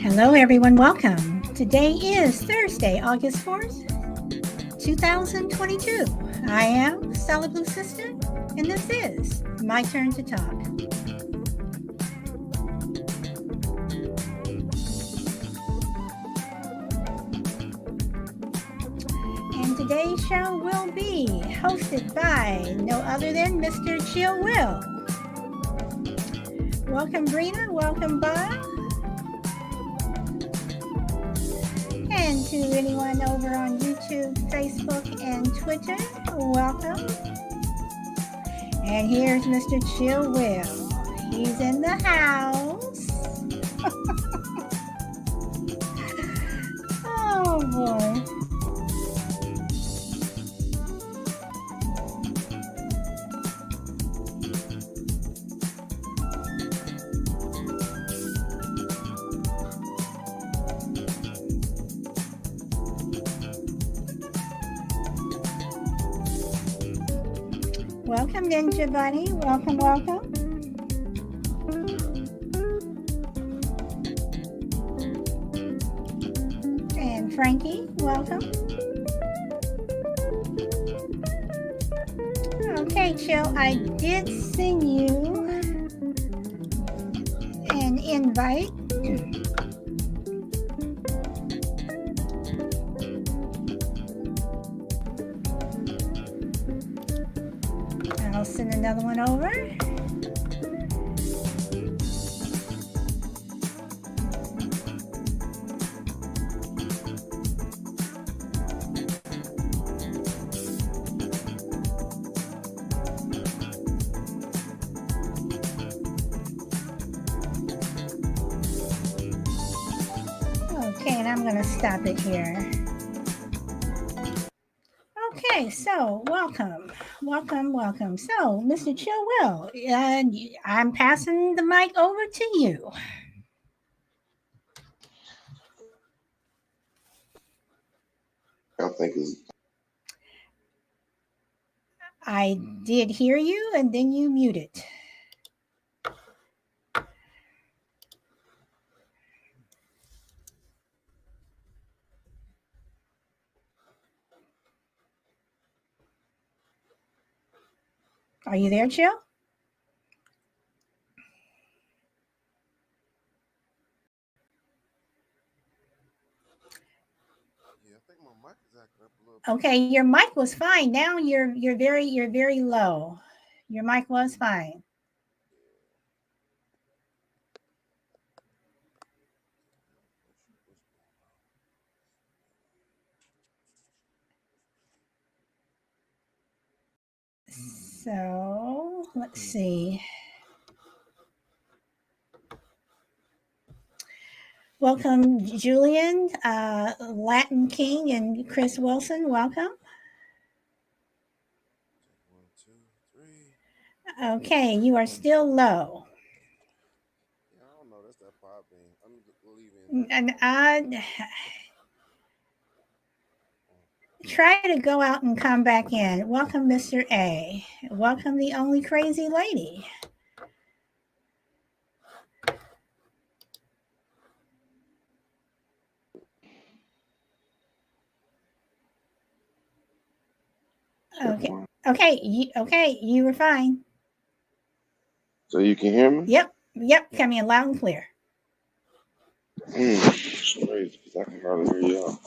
Hello, everyone. Welcome. Today is Thursday, August 4th, 2022. I am Stella Blue Sister, and this is My Turn to Talk. And today's show will be hosted by no other than Mr. Chill Will. Welcome, Brina. Welcome, Bob. And to anyone over on YouTube, Facebook, and Twitter, welcome. And here's Mr. Chill Will. He's in the house. Oh boy. Welcome, Ninja Bunny. Welcome, welcome. And Frankie, welcome. Okay, Chill, I did send you an invite. I'll send another one over. Okay, and I'm going to stop it here. Okay, so welcome. So, Mr. Chill Will, I'm passing the mic over to you. I think is I did hear you, and then you muted. Are you there, Chill? Yeah, I think my mic is acting up a little bit. Okay, your mic was fine. Now you're very low. Your mic was fine. So let's see. Welcome, Julian, Latin King, and Chris Wilson. Welcome. One, two, three. Okay, you are still low. Yeah, I don't know. That's that pop thing. I'm leaving. And try to go out and come back in. Welcome, Mr. A. Welcome, the only crazy lady. Okay, you were fine. so you can hear me. Yep, coming in loud and clear. It's crazy because I can hardly hear y'all.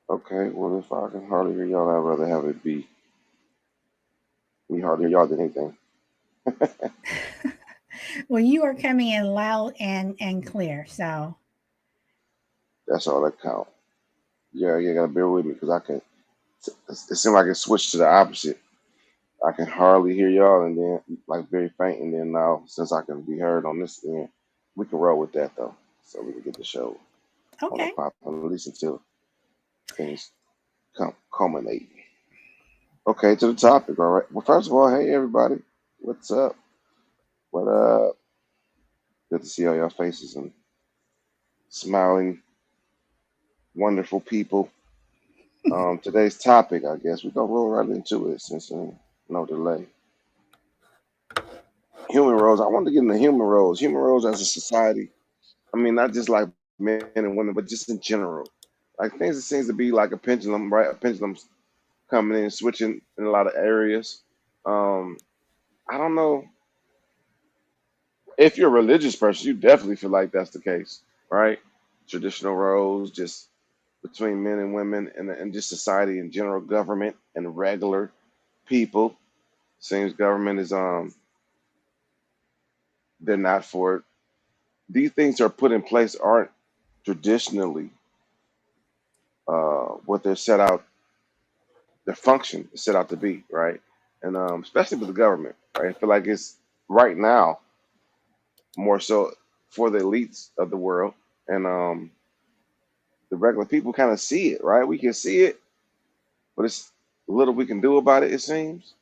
Okay, well if I can hardly hear y'all, I'd rather have it be me hardly hear y'all than anything. Well, you are coming in loud and clear, so That's all that count. Yeah, you gotta bear with me because I can. It seems like it switched to the opposite. I can hardly hear y'all, and then like very faint, and then now since I can be heard on this end, we can roll with that though, so we can get the show on the okay. pop and at least until things culminate. Okay, to the topic. All right. Well, first of all, hey everybody, what's up? What up? Good to see all your faces and smiling, wonderful people. Today's topic, I guess we're gonna roll right into it since no delay. Human roles. I wanted to get into human roles. Human roles as a society. I mean, not just like men and women, but just in general. Like things that seems to be like a pendulum, right? A pendulum's coming in, switching in a lot of areas. Um, I don't know if you're a religious person, you definitely feel like that's the case, right? Traditional roles, just between men and women, and just society in general, government and regular people. Seems government is they're not for it. These things are put in place aren't traditionally what they're set out, their function is set out to be, right? And especially with the government, right? I feel like it's right now more so for the elites of the world, and the regular people kind of see it, right? We can see it, but it's little we can do about it. It seems,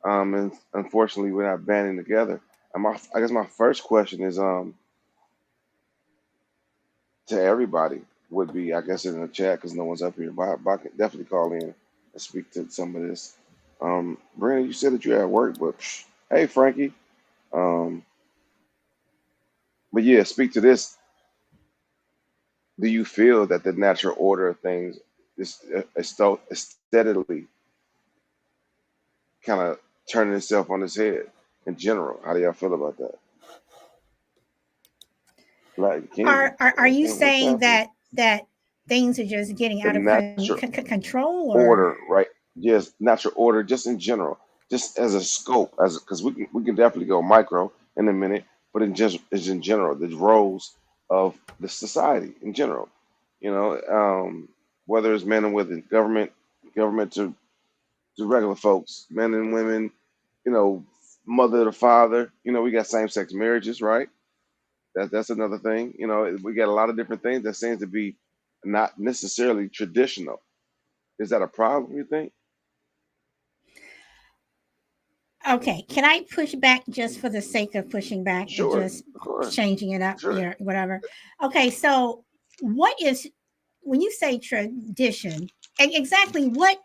and unfortunately, we're not banding together. I guess my first question is to everybody would be, I guess, in the chat because no one's up here. But I can definitely call in and speak to some of this. Brandon, you said that you at work, but hey, Frankie. Um, but yeah, speak to this. Do you feel that the natural order of things is steadily kind of turning itself on its head in general? How do y'all feel about that? Like, Are you what's saying happening? that things are just getting The out of natural control, or order, right? Yes, natural order, just in general, just as a scope, as because we can definitely go micro in a minute, but in just is in general, the roles of the society in general, you know, whether it's men and women, government to regular folks, men and women, you know, mother to father, we got same sex marriages, right? That's another thing, we got a lot of different things that seems to be not necessarily traditional. Is that a problem, you think? okay? Can I push back just for the sake of pushing back and Sure, just of course. changing it up, Sure. whatever? Okay, so what is, when you say tradition, exactly what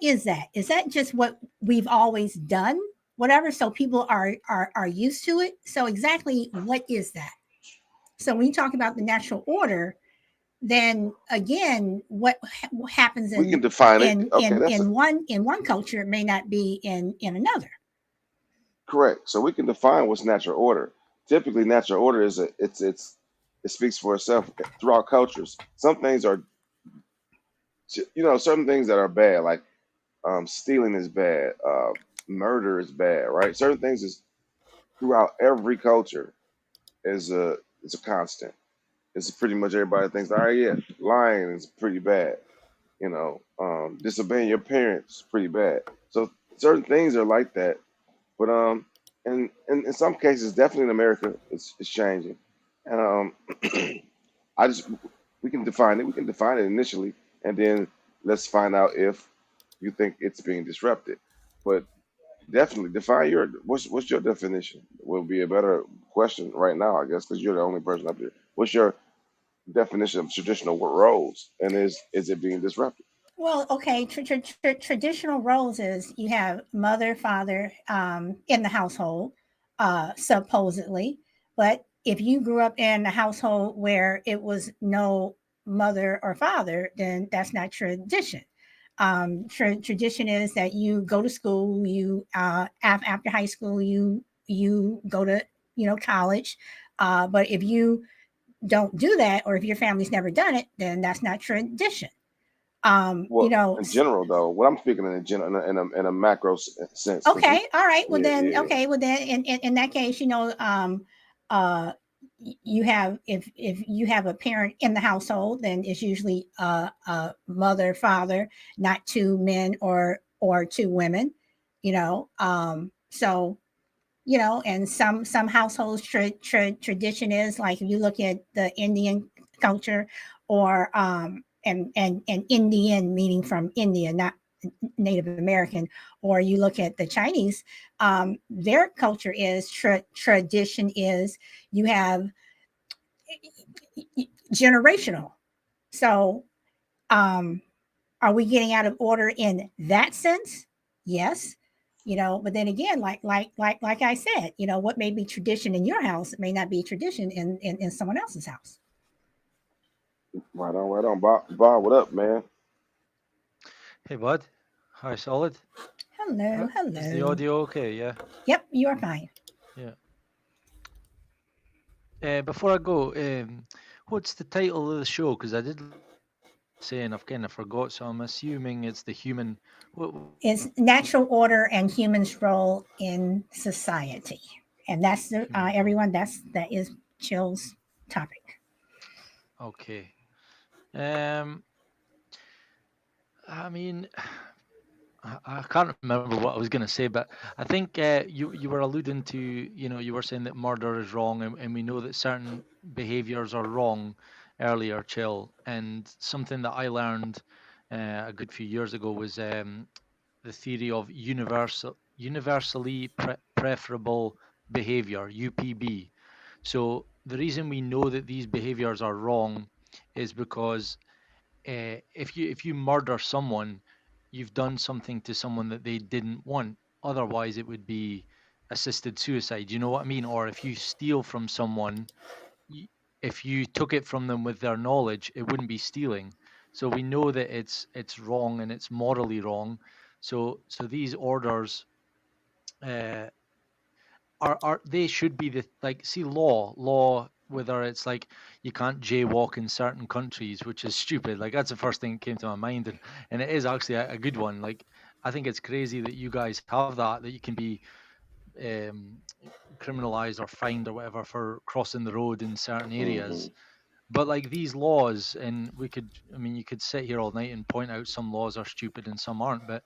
is that? Is that just what we've always done, whatever? So people are used to it. So exactly what is that? So when you talk about the natural order, then again, what happens We can define it. Okay, that's in one culture may not be in another. correct. So we can define what's natural order. Typically, natural order is it speaks for itself throughout cultures. Some things are, certain things that are bad, like stealing is bad, murder is bad, right? Certain things is throughout every culture is a constant. It's pretty much everybody thinks, all right, yeah, lying is pretty bad. Disobeying your parents is pretty bad. So certain things are like that. But and in some cases, definitely in America, it's changing. And I just we can define it. We can define it initially, and then let's find out if you think it's being disrupted. But definitely define what's your definition. Will be a better question right now, I guess, because you're the only person up here. What's your definition of traditional roles, and is it being disrupted? Well, okay, traditional roles is you have mother, father in the household, supposedly. But if you grew up in a household where it was no mother or father, then that's not tradition. Tradition is that you go to school, you after high school, you go to college. But if you don't do that, or if your family's never done it, then that's not tradition. Well, in general, though, what I'm speaking in a macro sense, because Okay, all right. Well yeah, then, yeah, okay. Well then, in that case, uh, you have, if you have a parent in the household, then it's usually mother, father, not two men or two women. So and some households tradition is like, if you look at the Indian culture, or and Indian meaning from India, not Native American, or you look at the Chinese, their culture is tradition is you have generational. So, um, are we getting out of order in that sense? Yes. But then again, like I said, what may be tradition in your house may not be tradition in someone else's house. Right on, right on. Bob, what up, man? Hey, bud. Hi, solid. Hello, Is the hello. audio okay? Yeah. Yep, you are fine. Yeah. Before I go, what's the title of the show? Because I did say and I've kind of forgot, so I'm assuming it's the human. It's natural order and human's role in society, and that's Human role. everyone. That is Chill's topic. Okay. Um, I mean, I can't remember what I was going to say, but I think you were alluding to, you were saying that murder is wrong, and we know that certain behaviors are wrong earlier, Chill. And something that I learned a good few years ago was the theory of universally preferable behavior, UPB. So the reason we know that these behaviors are wrong is because if you murder someone, you've done something to someone that they didn't want. Otherwise, it would be assisted suicide. You know what I mean? Or if you steal from someone, y- if you took it from them with their knowledge, it wouldn't be stealing. So we know that it's wrong and it's morally wrong. So these orders uh, are they should be the like see law whether it's like you can't jaywalk in certain countries, which is stupid. Like that's the first thing that came to my mind, and it is actually a good one. Like I think it's crazy that you guys have that you can be um criminalized or fined or whatever for crossing the road in certain Hmm. areas. But like these laws, and I mean you could sit here all night and point out some laws are stupid and some aren't, but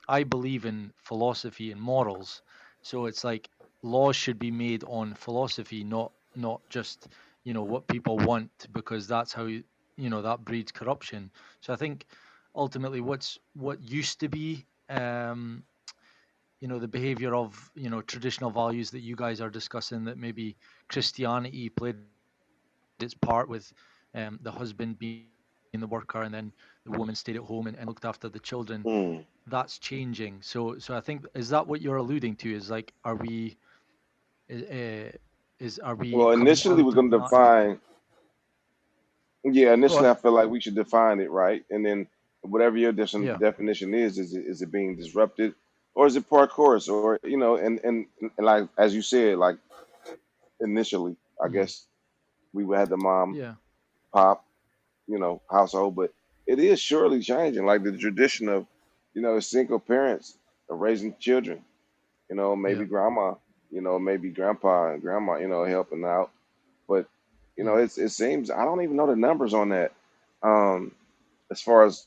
I believe in philosophy and morals. So it's like laws should be made on philosophy, not just what people want, because that's how that breeds corruption. So I think ultimately what used to be the behavior of traditional values that you guys are discussing, that maybe Christianity played its part with the husband being the worker and then the woman stayed at home and looked after the children. That's Mm. changing. So I think, is that what you're alluding to? Is like, are we coming Well, out of initially we're that? going to define. Yeah, Go initially on. I feel like we should define it right, and then whatever your Yeah. definition is it being disrupted, or is it part course, or and like as you said, like initially, I Mhm. guess we had the mom Yeah. pop, household, but it is surely changing, like the tradition of, single parents of raising children, maybe Yeah. grandma, maybe grandpa and grandma, helping out. But Mm. it seems I don't even know the numbers on that. Um, as far as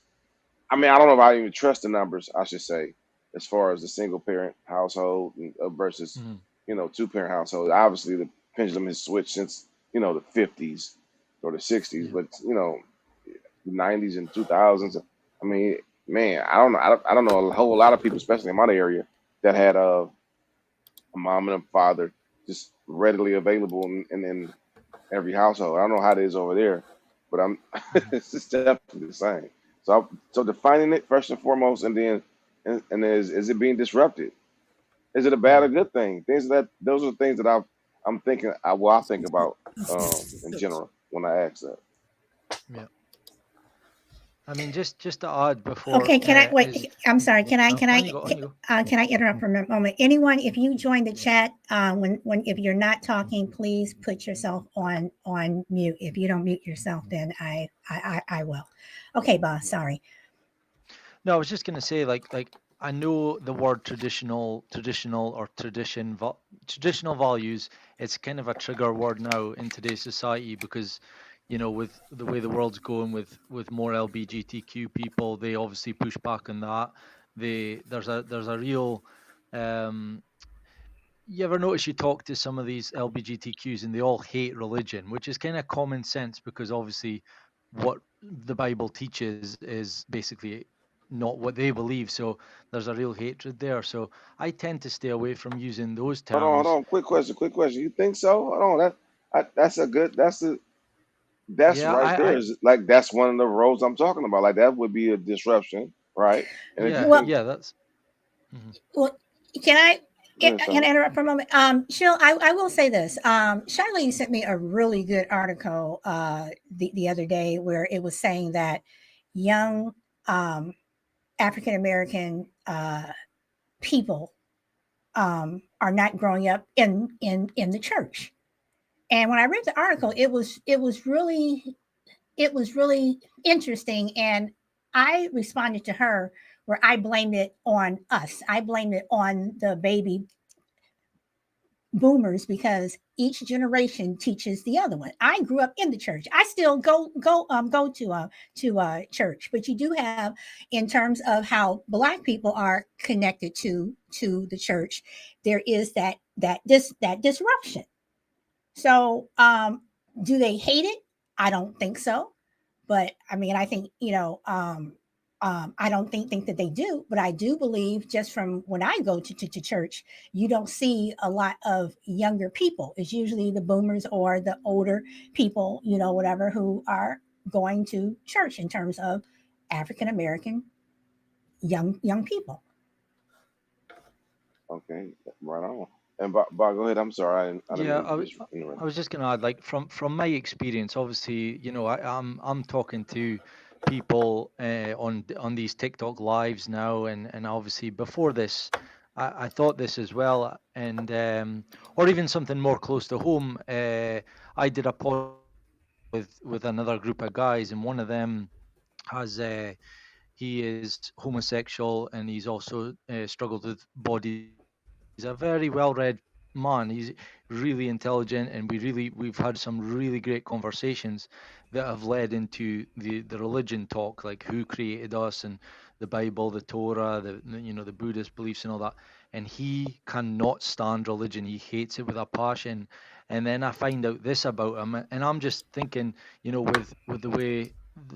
I mean, I don't know if I even trust the numbers. I should say, as far as the single parent household versus Mhm. two parent household. Obviously, the pendulum has switched since the 50s or the 60s, Yeah. but the 90s and 2000s. I mean, man, I don't know. I don't know a whole lot of people, especially in my area, that had a mom and a father just readily available in every household. I don't know how it is over there, but I'm Mhm. it's just definitely the same. So defining it first and foremost, and then and is it being disrupted? Is it a bad or Mhm. good thing? Things that those are the things that I'm thinking. I think about in general when I ask that. Yeah. I mean, just to add before Okay, can I is wait? I'm sorry. on you go, on you go. Can I interrupt for a moment? Anyone, if you join the chat, when if you're not talking, please put yourself on mute. If you don't mute yourself, then I will. Okay, boss. Sorry. No, I was just gonna say, like I know the word traditional or traditional values. It's kind of a trigger word now in today's society because, with the way the world's going with more LGBTQ people, they obviously push back on that. There's a real um, you ever notice you talk to some of these LGBTQs and they all hate religion, which is kind of common sense because obviously what the Bible teaches is basically not what they believe. So there's a real hatred there. So I tend to stay away from using those Hold terms. on. Quick question. Quick question. You think so? Hold on. That's a good. That's Yeah, right there. Is like that's one of the roles I'm talking about. Like that would be a disruption, right? And if you yeah, Well, think yeah, that's mhm. well, Can I Go ahead, can son. I interrupt for a moment? Sheil, I will say this. Charlene sent me a really good article the other day where it was saying that young um, African American people are not growing up in the church. And when I read the article, it was really interesting, and I responded to her where I blamed it on us. I blamed it on the baby boomers because each generation teaches the other one. I grew up in the church. I still go to church, but you do have, in terms of how Black people are connected to the church, there is that disruption. So, do they hate it? I don't think so. But I mean, I think, I don't think that they do, but I do believe, just from when I go to church, you don't see a lot of younger people. It's usually the boomers or the older people, whatever, who are going to church in terms of African American young people. Okay, right on. And Bob, go ahead. I'm sorry, I didn't Yeah, mean to just I interrupt. was just going to add, like from my experience, obviously, I'm talking to people on these TikTok lives now, and obviously before this, I thought this as well, and or even something more close to home. I did a podcast with another group of guys, and one of them has he is homosexual, and he's also struggled with body dysmorphia. He's a very well-read man. He's really intelligent, and we've had some really great conversations that have led into the religion talk, like who created us, and the Bible, the Torah, the Buddhist beliefs and all that. And he cannot stand religion. He hates it with a passion. And then I find out this about him, and I'm just thinking, with the way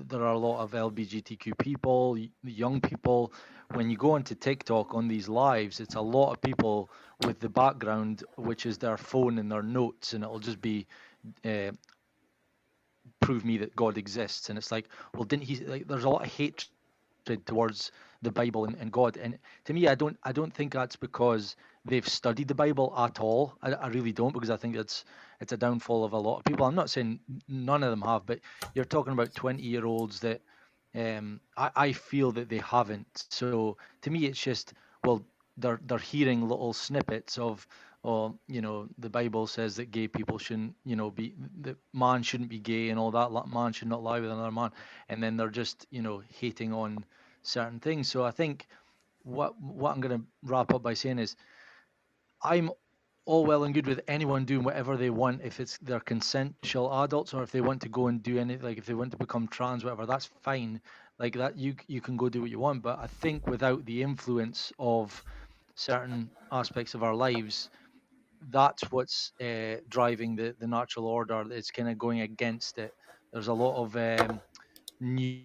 there are a lot of LGBTQ people, young people. When you go onto TikTok on these lives, it's a lot of people with the background, which is their phone and their notes, and it'll just be uh, prove me that God exists. And it's like, well, didn't he? Like, there's a lot of hatred towards the Bible and God. And to me, I don't think that's because they've studied the Bible at all. I really don't, because I think it's a downfall of a lot of people. I'm not saying none of them have, but you're talking about 20-year-olds that I feel that they haven't. So to me, it's just, well, they're hearing little snippets of, oh, the Bible says that gay people shouldn't, be, that man shouldn't be gay and all that, man should not lie with another man, and then they're just, hating on certain things. So I think what I'm going to wrap up by saying is, I'm all well and good with anyone doing whatever they want, if it's their consensual adults, or if they want to go and do anything, like if they want to become trans, whatever, that's fine. Like that, you can go do what you want. But I think without the influence of certain aspects of our lives, that's what's driving the natural order. It's kind of going against it. There's a lot of new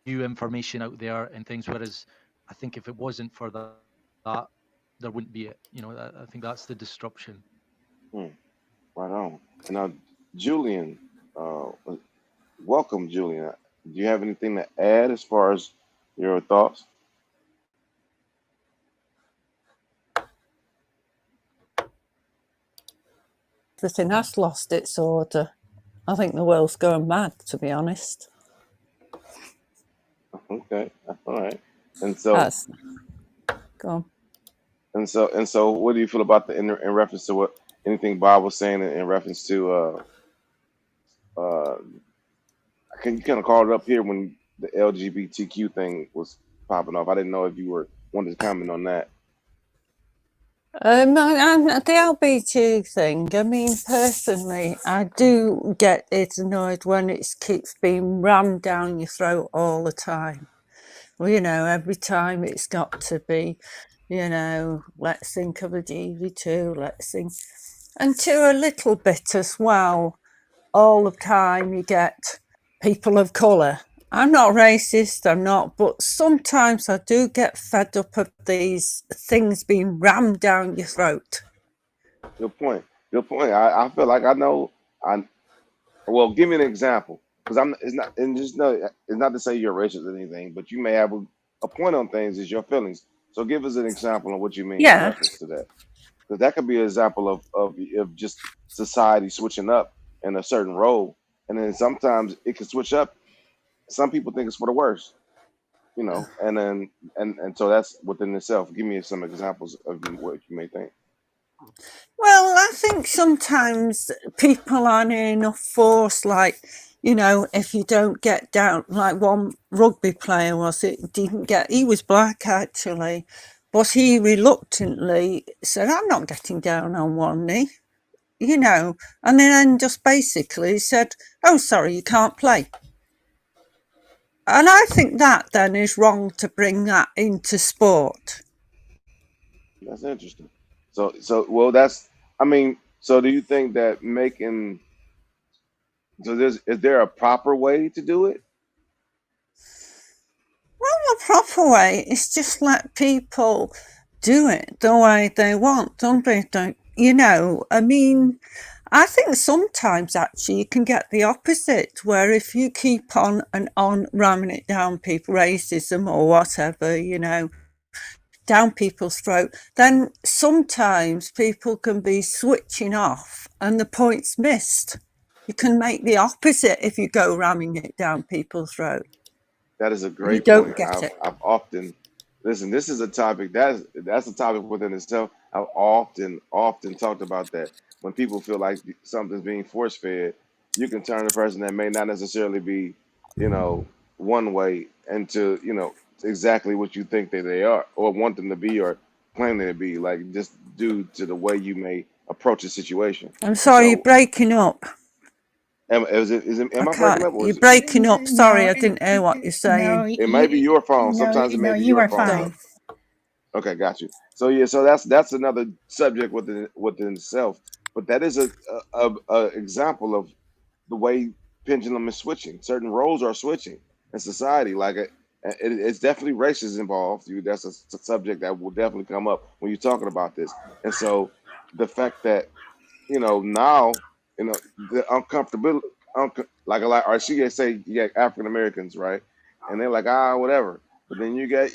information out there and things, whereas I think if it wasn't for that, there wouldn't be it. I think that's the disruption. Hmm, right on. And now, Julian, welcome, Julian. Do you have anything to add as far as your thoughts? Everything has lost its order. I think the world's going mad, to be honest. Okay, all right. And so, That's go on. and so, what do you feel about in reference to what anything Bob was saying in reference to uh, can you kind of call it up here when the LGBTQ thing was popping off? I didn't know if you were wanted to comment on that. The LBT thing, I mean, personally, I do get it annoyed when it keeps being rammed down your throat all the time. Well, every time it's got to be, let's think of a DV2, let's think. And to a little bit as well, all the time you get people of colour. I'm not racist, I'm not, but sometimes I do get fed up of these things being rammed down your throat. Good point. Good point. I feel like I know. I Well, give me an example because I'm. It's not and just no. It's not to say you're racist or anything, but you may have a point on things. Is your feelings. So give us an example of what you mean in Yeah. reference to that, because that could be an example of just society switching up in a certain role, and then sometimes it can switch up. Some people think it's for the worse, and then and so that's within itself. Give me some examples of what you may think. Well, I think sometimes people aren't in enough force, like, if you don't get down, like one rugby player he was black actually, but he reluctantly said, I'm not getting down on one knee, and then just basically said, oh, sorry, you can't play. And I think that then is wrong to bring that into sport. That's interesting. So well, that's. I mean, so do you think that making is there a proper way to do it? Well, the proper way is just let people do it the way they want, don't they? I mean, I think sometimes actually you can get the opposite, where if you keep on and on ramming it down people, racism or whatever, down people's throat, then sometimes people can be switching off and the point's missed. You can make the opposite if you go ramming it down people's throat. That is a You great don't point. get it. I've often listen. This is a topic that's a topic within itself. I've often talked about that. When people feel like something's being force fed, you can turn a person that may not necessarily be, you know, one way into exactly what you think that they are or want them to be or claim them to be. Like just due to the way you may approach a situation. I'm And sorry, you're so, breaking up. am I breaking Okay, up or you're is it? breaking up. Sorry, No, I didn't hear what you're no, saying. It may be your phone. Sometimes it may no, be you your are phone. Don't. fine. Okay, got you. So yeah, so that's another subject within itself. But that is a example of the way pendulum is switching. Certain roles are switching in society. It's definitely racism involved. That's a subject that will definitely come up when you're talking about this. And so the fact that now, the uncomfortable, like a lot, or she get say you got African Americans, right? And they're like, whatever. But then you got,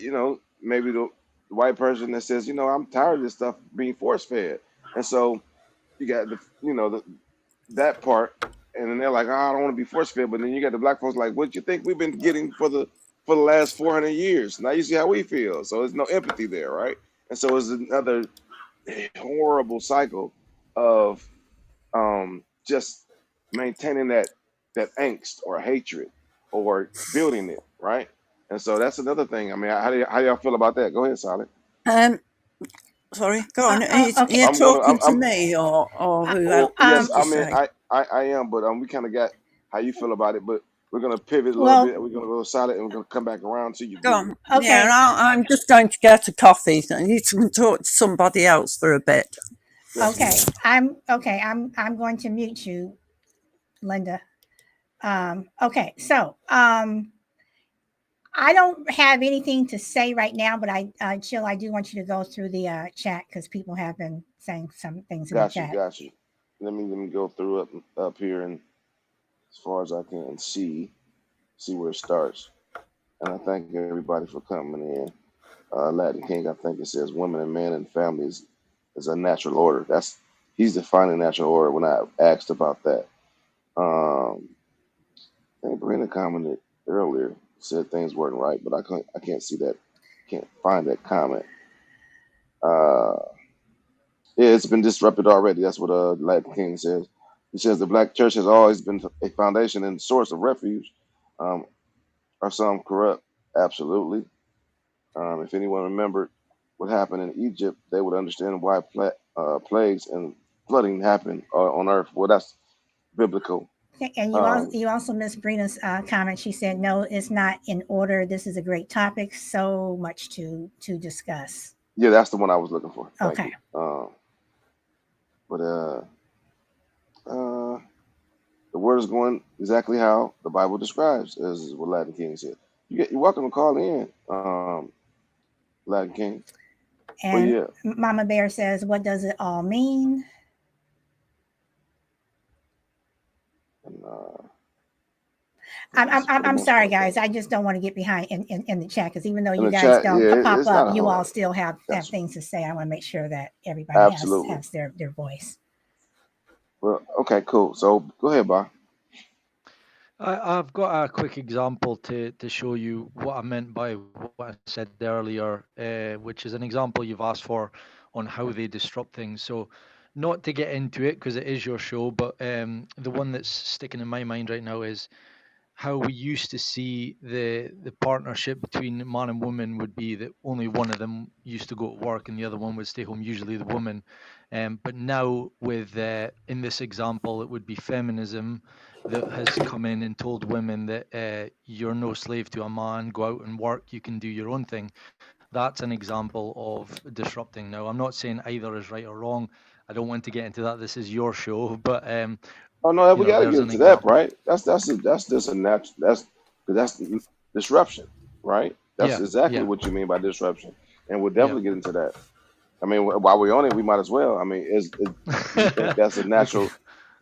maybe the white person that says, I'm tired of this stuff being force fed. And so you got that part, and then they're like, I don't want to be force fed. But then you got the black folks like, what you think we've been getting for the last 400 years? Now you see how we feel. So there's no empathy there, right? And so it's another horrible cycle of just maintaining that angst or hatred or building it, right? And so that's another thing. I mean, how do y'all feel about that? Go ahead, Solid. Um, Sorry, go on. Okay. You're talking to I'm me or Uh, who else well, did yes, you I mean, say? I am, but we kind of got how you feel about it, but we're gonna pivot a little well, bit. We're gonna go Solid, and we're gonna come back around to you, Go Goody. on. Yeah, okay, I'm just going to get a coffee. So you can talk to somebody else for a bit. Yes, ma'am. I'm going to mute you, Linda. Okay, so I don't have anything to say right now, but Jill, I do want you to go through the chat because people have been saying some things in the Got you, chat. got you. Let me go through up here, and as far as I can see where it starts. And I thank everybody for coming in. Latin King, I think it says women and men and families is a natural order. He's defining natural order when I asked about that. Um, I think Brenda commented earlier, said things weren't right, but I can't see that, can't find that comment. Uh, yeah, it's been disrupted already. That's what Latin King says. He says the black church has always been a foundation and source of refuge. Um, are some corrupt? Absolutely. If anyone remembered what happened in Egypt, they would understand why plagues and flooding happened on earth. Well, that's biblical. Okay, and Um, you also missed Brina's comment. She said, "No, it's not in order. This is a great topic. So much to discuss." yeah, that's the one I was looking for. Thank Okay. you. But the word is going exactly how the Bible describes, as what Latin King said. You're welcome to call in, Latin King. But And yeah, Mama Bear says, "What does it all mean?" and, I'm most sorry, part, though. guys. I just don't want to get behind in the chat because even though In you the guys chat, don't yeah, pop it's not up, a you whole all lot. still have Gotcha. things to say. I want to make sure that everybody Absolutely. has their voice. Well, okay, cool. So go ahead, Bob. I've got a quick example to show you what I meant by what I said earlier, which is an example you've asked for on how they disrupt things. So, not to get into it because it is your show, but the one that's sticking in my mind right now is how we used to see the partnership between man and woman would be that only one of them used to go to work and the other one would stay home, usually the woman. But now with in this example, it would be feminism that has come in and told women that you're no slave to a man, go out and work, you can do your own thing. That's an example of disrupting. Now, I'm not saying either is right or wrong. I don't want to get into that. This is your show, but Oh no, we got to there's get an into that, example. right? That's just a natural. That's disruption, right? That's Yeah, exactly yeah. what you mean by disruption, and we'll Yeah. definitely get into that. I mean, while we're on it, we might as well. I mean, do you think that's a Okay. natural?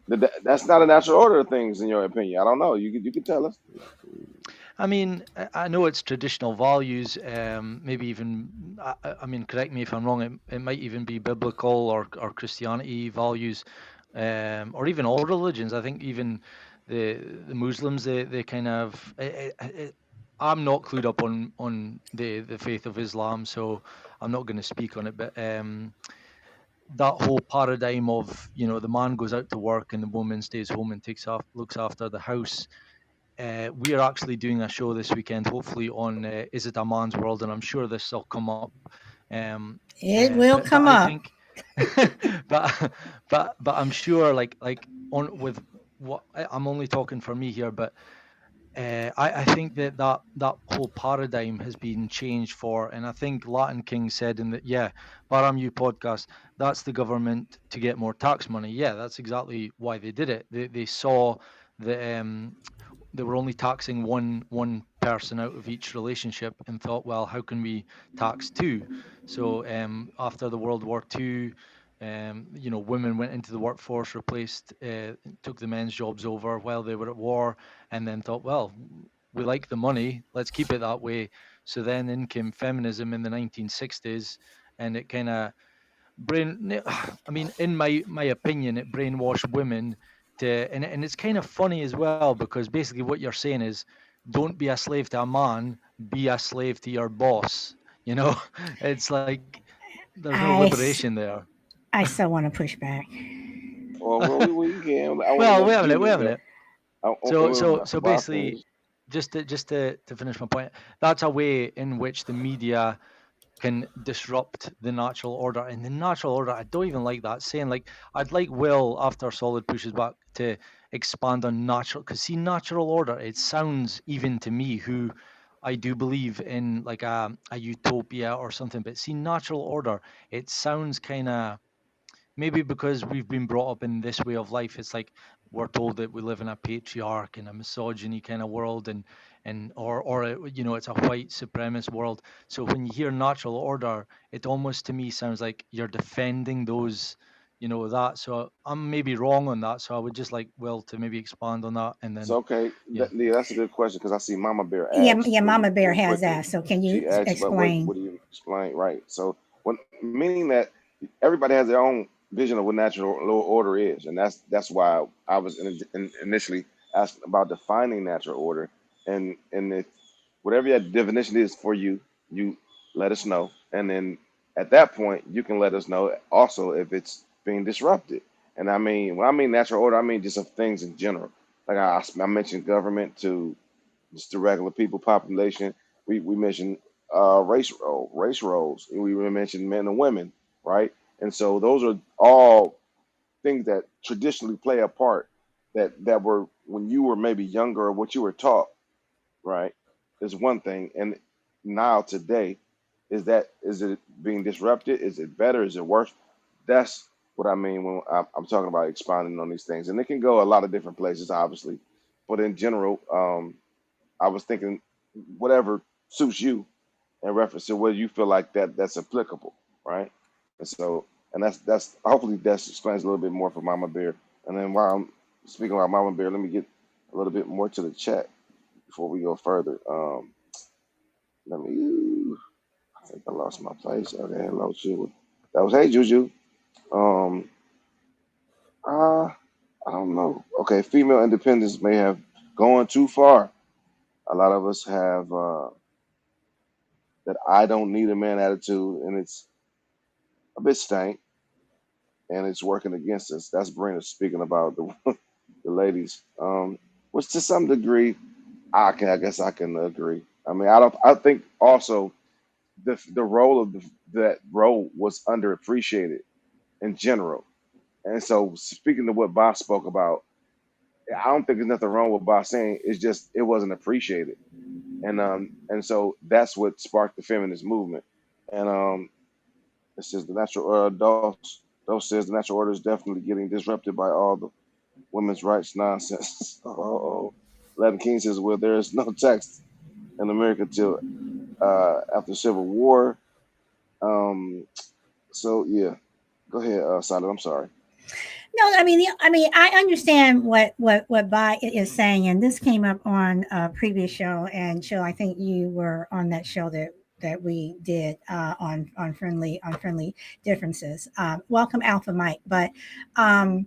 That's not a natural order of things, in your opinion. I don't know. You can tell us. I mean, I know it's traditional values. Maybe even, I mean, correct me if I'm wrong. It might even be biblical or Christianity values, or even all religions. I think even the Muslims, they kind of. I'm not clued up on the faith of Islam, so I'm not going to speak on it. But that whole paradigm of the man goes out to work and the woman stays home and looks after the house. We are actually doing a show this weekend, hopefully on Is It a Man's World, and I'm sure this will come up. Um, It will but come I up. think, but I'm sure like on with what I'm only talking for me here, but I think that whole paradigm has been changed for, and I think Latin King said in the Baramu podcast, that's the government to get more tax money. Yeah, that's exactly why they did it. They saw the they were only taxing one person out of each relationship and thought, well, how can we tax two? So after the World War II, women went into the workforce, took the men's jobs over while they were at war, and then thought, well, we like the money, let's keep it that way. So then in came feminism in the 1960s, and it kind of I mean, in my opinion, it brainwashed women and it's kind of funny as well because basically what you're saying is, don't be a slave to a man, be a slave to your boss. You know, it's like there's no I liberation there. I so want to push back. Well, we can. I want to Well, let you wait a in there. minute. So Bob basically, finish. just to finish my point, that's a way in which the media can disrupt the natural order. And the natural order, I don't even like that saying. Like, I'd like Will, after Solid pushes back, to expand on natural, because see, natural order, it sounds, even to me, who I do believe in like a utopia or something, but see, natural order, it sounds kind of, maybe because we've been brought up in this way of life, it's like we're told that we live in a patriarch and a misogyny kind of world, or it's a white supremacist world. So when you hear natural order, it almost to me sounds like you're defending those, that. So I'm maybe wrong on that, so I would just like Will to maybe expand on that, and So then okay, yeah. yeah, that's a good question because I see Mama Bear Yeah, asked yeah. Mama Bear really has quickly. asked. So can you She asked, "But explain? what do you explain?" Right. So when meaning that everybody has their own vision of what natural order is, and that's why I was initially asking about defining natural order, and whatever that definition is for you, you let us know, and then at that point you can let us know also if it's being disrupted. And I mean, when I mean natural order, I mean just of things in general. Like I mentioned government to just the regular people population. We mentioned race roles. We mentioned men and women, right? And so those are all things that traditionally play a part that were when you were maybe younger or what you were taught, right? Is one thing. And now today, is it being disrupted? Is it better? Is it worse? That's what I mean when I'm talking about expounding on these things. And it can go a lot of different places, obviously. But in general, I was thinking whatever suits you in reference to whether you feel like that's applicable, right? And so, and that's hopefully that explains a little bit more for Mama Bear. And then while I'm speaking about Mama Bear, let me get a little bit more to the chat. before we go further. Let me. I think I lost my place. Okay, hello, Juju. That was hey, Juju. Um, I don't know. Okay, female independence may have gone too far. A lot of us have that I don't need a man attitude, and it's a bit stank, and it's working against us. That's Brina speaking about the the ladies. Which to some degree, I guess I can agree. I mean, I don't. I think also the role of that role was underappreciated in general. And so, speaking to what Boss spoke about, I don't think there's nothing wrong with Boss saying it's just it wasn't appreciated, and so that's what sparked the feminist movement. And it says the natural Dose says the natural order is definitely getting disrupted by all the women's rights nonsense. Oh, Latin King says, well, there is no text in America till after Civil War. Um, so yeah, go ahead, Solid. I'm sorry. No, I understand what Bai is saying, and this came up on a previous show. And Jill, I think you were on that show that we did on friendly differences. Welcome, Alpha Mike. But um,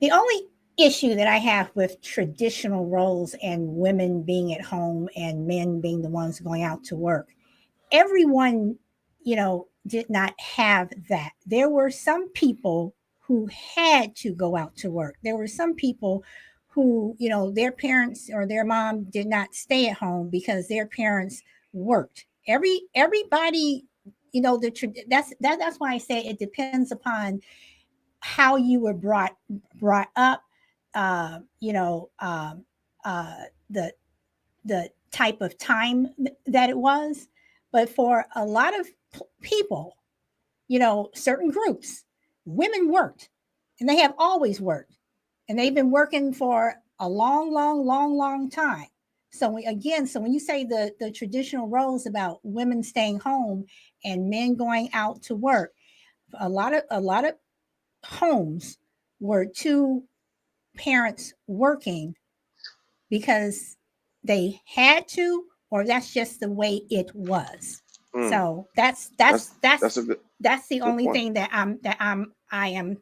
the only issue that I have with traditional roles and women being at home and men being the ones going out to work, everyone, did not have that. There were some people who had to go out to work. There were some people who, their parents or their mom did not stay at home because their parents worked. Everybody, that's why I say it depends upon how you were brought up, uh, you know, um, uh, the type of time that it was. But for a lot of people, certain groups, women worked, and they have always worked, and they've been working for a long time. So when you say the traditional roles about women staying home and men going out to work, a lot of homes were two parents working because they had to, or that's just the way it was. Mm, So that's that's that's that's that's a good that's the good only point. thing I am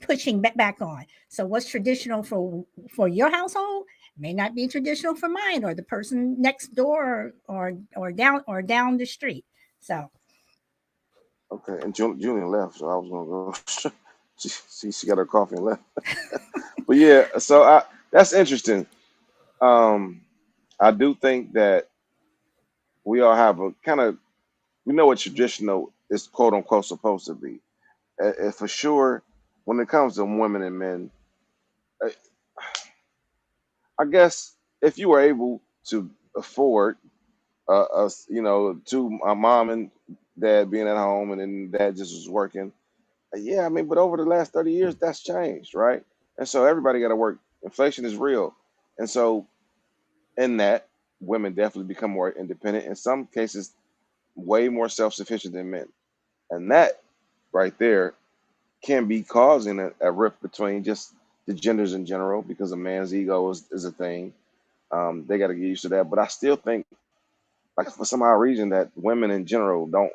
pushing back on. So what's traditional for your household may not be traditional for mine or the person next door or down the street. So Okay, and Julian left, so I was gonna go. She got her coffee and left. But yeah, so that's interesting. Um, I do think that we all have a kind of we know what traditional is quote unquote supposed to be. For sure, when it comes to women and men, uh, I guess if you were able to afford, to my mom and dad being at home, and then dad just was working. Yeah, I mean, but over the last 30 years, that's changed, right? And so everybody got to work. Inflation is real, and so in that, women definitely become more independent. In some cases, way more self-sufficient than men, and that right there can be causing a rift between just the genders in general because a man's ego is a thing. They got to get used to that. But I still think, like for some odd reason, that women in general don't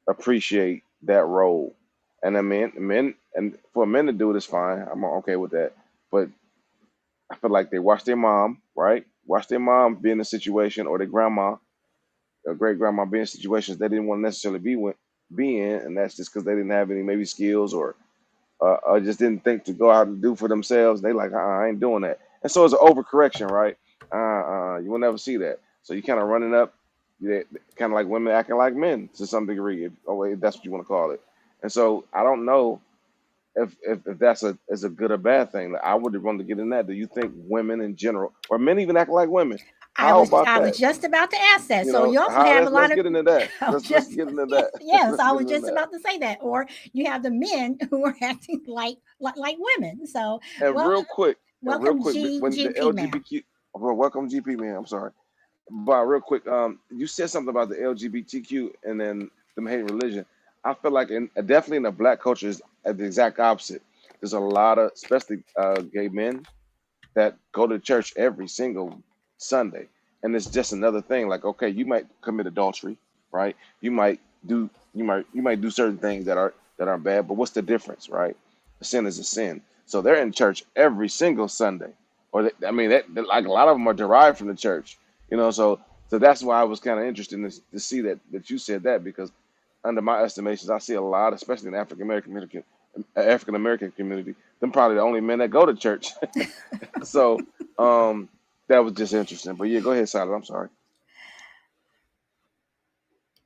appreciate that role. And the men, and for men to do it is fine. I'm okay with that. But I feel like they watch their mom, right? Watch their mom be in a situation, or their grandma, or great grandma be in situations they didn't want to necessarily be in, and that's just because they didn't have any maybe skills or just didn't think to go out and do for themselves. They like, I ain't doing that. And so it's an overcorrection, right? You will never see that. So you kind of running up, kind of like women acting like men to some degree, if that's what you want to call it. And so I don't know if that's is a good or bad thing. Like, I would want to get in that. Do you think women in general, or men even act like women? I How was about I that? was just about to ask that. You So know, you also how have a let's lot of get into that. I was Let's just get into that. yes, Let's I get was into just that. about to say that. Or you have the men who are acting like women. So And well, real welcome quick, when the GP ma'am. LGBTQ, well, welcome GP man. I'm sorry, but real quick, you said something about the LGBTQ and then them hating religion. I feel like definitely in the black culture is the exact opposite. There's a lot of, especially gay men, that go to church every single Sunday, and it's just another thing. Like, okay, you might commit adultery, right? You might do certain things that aren't bad, but what's the difference, right? A sin is a sin. So they're in church every single Sunday, or I mean, like a lot of them are derived from the church, you know. So that's why I was kind of interested in to see that you said that, because under my estimations, I see a lot, especially in the African American community. Them probably the only men that go to church. So that was just interesting. But yeah, go ahead, Silent. I'm sorry.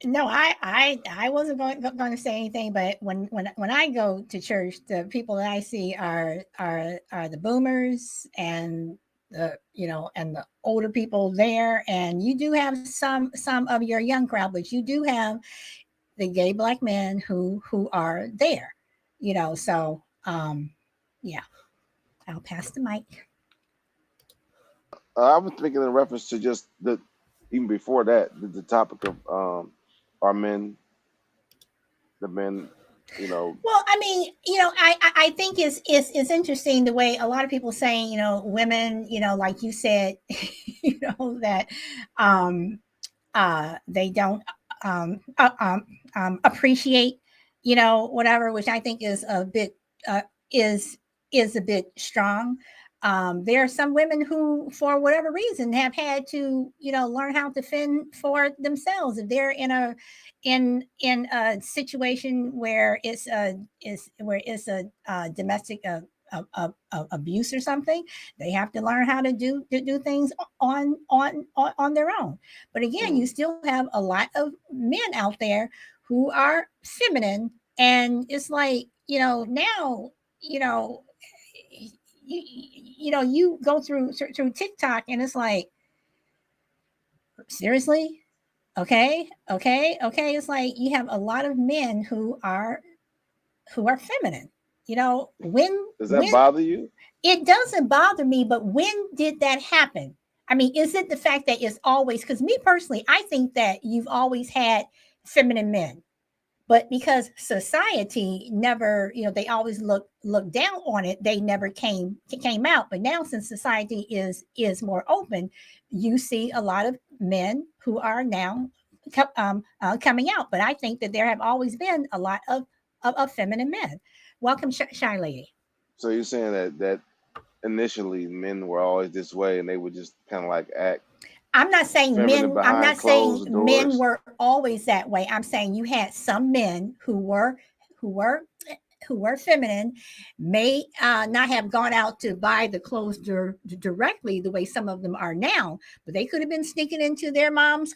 No, I wasn't going to say anything, but when I go to church, the people that I see are the boomers and and the older people there, and you do have some of your young crowd, but you do have the gay black men who are there, So yeah, I'll pass the mic. I was thinking in reference to just even before that, the topic of are men, the men, you know. Well, I mean, I think it's interesting the way a lot of people saying, women, like you said, that they don't um, uh, um, appreciate, whatever, which I think is a bit uh, is is a bit strong. There are some women who, for whatever reason, have had to, learn how to fend for themselves. If they're in a situation where it's a domestic abuse or something, they have to learn how to do things on their own. But again, you Mm, still have a lot of men out there who are feminine, and it's like, now, you know you go through TikTok, and it's like, seriously, okay. It's like you have a lot of men who are feminine. does that When bother you? it doesn't bother me, but when did that happen? I mean, is it the fact that it's always, because me personally, I think that you've always had feminine men, but because society never, they always look down on it, they never came out. But now, since society is more open, you see a lot of men who are now coming out. But I think that there have always been a lot of feminine men. Welcome, Shy Lady. So you're saying that initially men were always this way, and they would just kind of like act feminine I'm behind not saying closed men doors. were always that way. I'm saying you had some men who were who were feminine, may not have gone out to buy the clothes directly the way some of them are now, but they could have been sneaking into their mom's,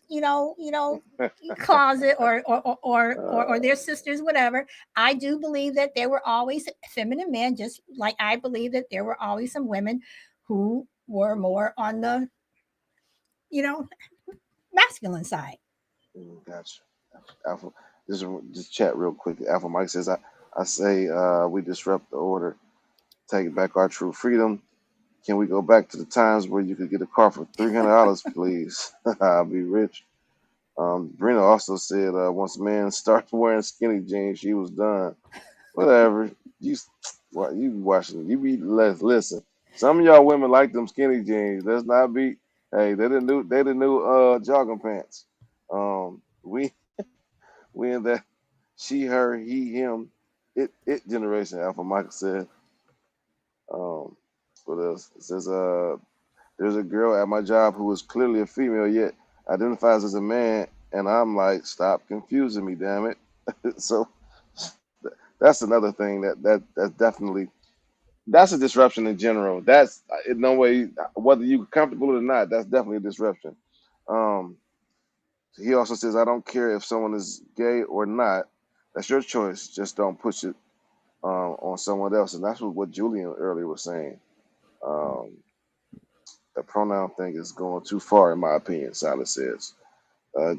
closet, or Uh, their sisters, whatever. I do believe that there were always feminine men, just like I believe that there were always some women who were more on the, you know, masculine side. gotcha. Alpha, just chat real quick. Alpha Mike says, I say we disrupt the order, take back our true freedom. Can we go back to the times where you could get a car for $300, please? I'll be rich. Brina also said once a man started wearing skinny jeans, she was done. Whatever. You watching? You be listen. Some of y'all women like them skinny jeans. Let's not be. Hey, they the new jogging pants. We we in that she, her, he, him, it generation. Alpha Michael said. Um, what else? It says there's a girl at my job who is clearly a female yet identifies as a man, and I'm like, stop confusing me, damn it. So that's another thing that's definitely that's a disruption in general. That's in no way whether you're comfortable or not. That's definitely a disruption. Um, he also says, I don't care if someone is gay or not. That's your choice. Just don't push it on someone else. And that's what Julian earlier was saying. Um, the pronoun thing is going too far, in my opinion. Silas says. Uh,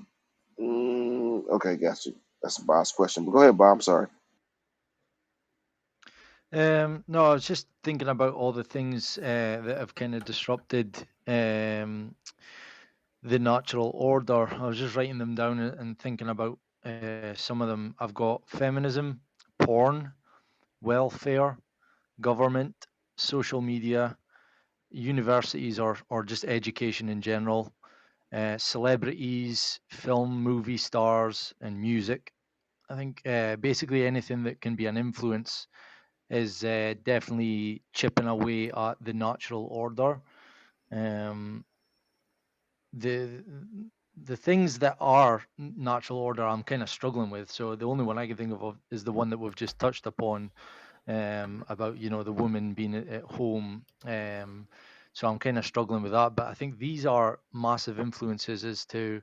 okay, got you. That's Bob's question. But go ahead, Bob. I'm sorry. No, I was just thinking about all the things that have kind of disrupted the natural order. I was just writing them down and thinking about some of them. I've got feminism, porn, welfare, government, social media, universities or just education in general, celebrities, film, movie stars, and music. I think basically anything that can be an influence is definitely chipping away at the natural order. Um, the the things that are natural order, I'm kind of struggling with. So the only one I can think of is the one that we've just touched upon, about the woman being at home. So I'm kind of struggling with that. But I think these are massive influences as to,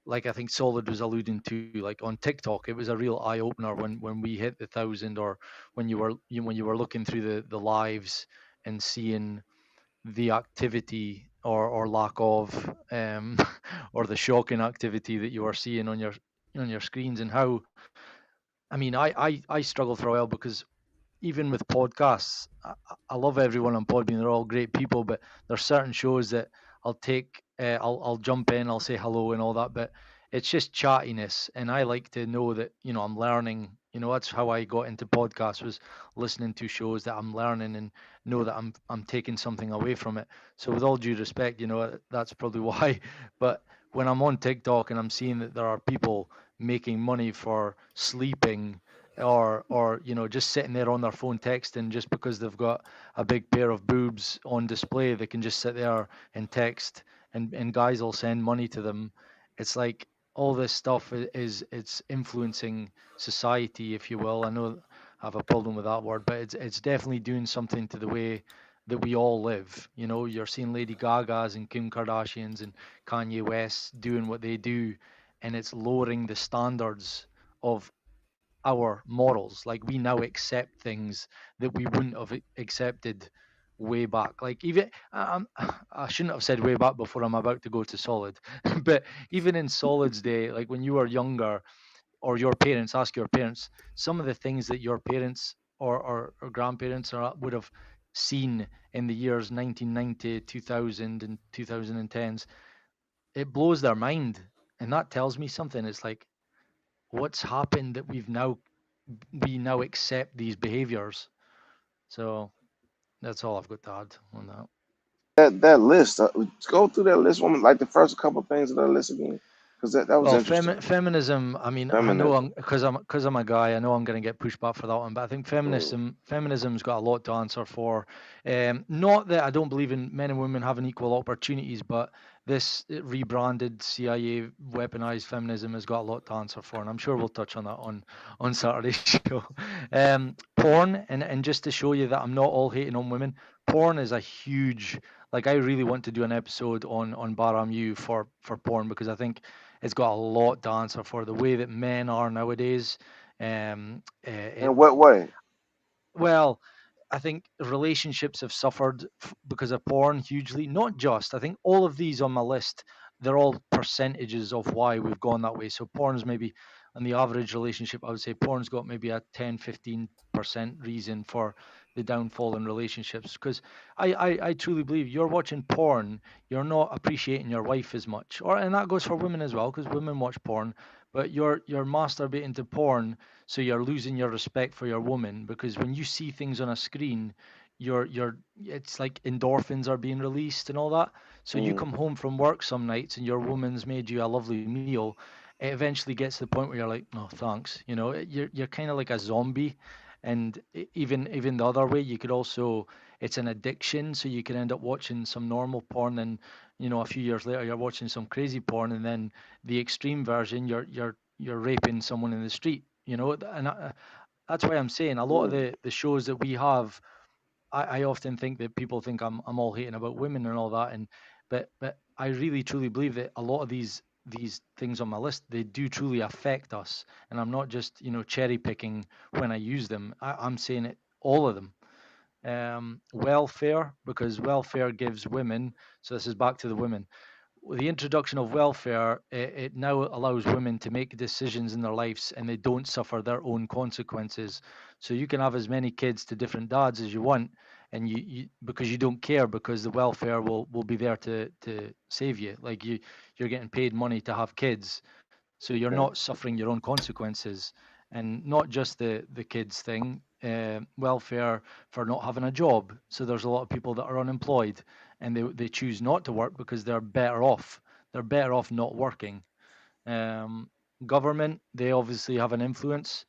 like I think Solid was alluding to, like on TikTok, it was a real eye opener when we hit the 1,000, or when you were looking through the lives and seeing the activity or lack of, or the shocking activity that you are seeing on your screens, and how, I mean, I struggle for a while because even with podcasts, I love everyone on Podbean. They're all great people, but there's certain shows that I'll jump in, I'll say hello and all that, but it's just chattiness, and I like to know that I'm learning. That's how I got into podcasts, was listening to shows that I'm learning, and know that I'm taking something away from it. So with all due respect, that's probably why. But when I'm on TikTok and I'm seeing that there are people making money for sleeping, or just sitting there on their phone texting, just because they've got a big pair of boobs on display, they can just sit there and text, and guys will send money to them. It's like all this stuff is it's influencing society, if you will. I know I have a problem with that word, but it's definitely doing something to the way that we all live. You're seeing Lady Gaga's and Kim Kardashians and Kanye West doing what they do, and it's lowering the standards of our morals. Like, we now accept things that we wouldn't have accepted way back. Like, even I shouldn't have said way back before I'm about to go to Solid, but even in Solid's day, like when you were younger, or your parents, ask your parents, some of the things that your parents or grandparents would have seen in the years 1990, 2000, and 2010s, it blows their mind. And that tells me something. It's like, what's happened that we now accept these behaviors. So that's all I've got to add on that. That list. Go through that list, woman. Like the first couple of things of that list again, because that was Well, interesting. feminism. I mean, I know Feminism. because I'm a guy. I know I'm going to get pushed back for that one, but I think Mm. feminism's got a lot to answer for. Not that I don't believe in men and women having equal opportunities, but this rebranded CIA weaponized feminism has got a lot to answer for, and I'm sure we'll touch on that on Saturday's show. Porn, and just to show you that I'm not all hating on women. Porn is a huge, like, I really want to do an episode on Baramu for porn, because I think it's got a lot to answer for the way that men are nowadays. It In what way? Well, I think relationships have suffered because of porn hugely. Not just, I think all of these on my list, they're all percentages of why we've gone that way. So porn's maybe, on the average relationship, I would say porn's got maybe a 10-15% reason for the downfall in relationships. Because I truly believe you're watching porn, you're not appreciating your wife as much. And that goes for women as well, because women watch porn, but you're masturbating to porn, so you're losing your respect for your woman, because when you see things on a screen, you're it's like endorphins are being released and all that. So you Mm. come home from work some nights and your woman's made you a lovely meal. It eventually gets to the point where you're like, oh, thanks. You're kind of like a zombie. And even the other way, you could also, it's an addiction. So you can end up watching some normal porn, and a few years later you're watching some crazy porn, and then the extreme version, you're raping someone in the street. And that's why I'm saying a lot of Mm. the shows that we have, I often think that people think I'm all hating about women and all that, and but I really truly believe that a lot of these things on my list, they do truly affect us, and I'm not just cherry picking when I use them. I'm saying it, all of them. Welfare, because welfare gives women. So this is back to the women. With the introduction of welfare, it now allows women to make decisions in their lives, and they don't suffer their own consequences. So you can have as many kids to different dads as you want, and you because you don't care, because the welfare will be there to save you. Like, you're getting paid money to have kids, so you're not Okay. suffering your own consequences. and not just the kids thing, welfare for not having a job. So there's a lot of people that are unemployed, and they choose not to work because they're better off. They're better off not working. Um, Government, they obviously have an influence.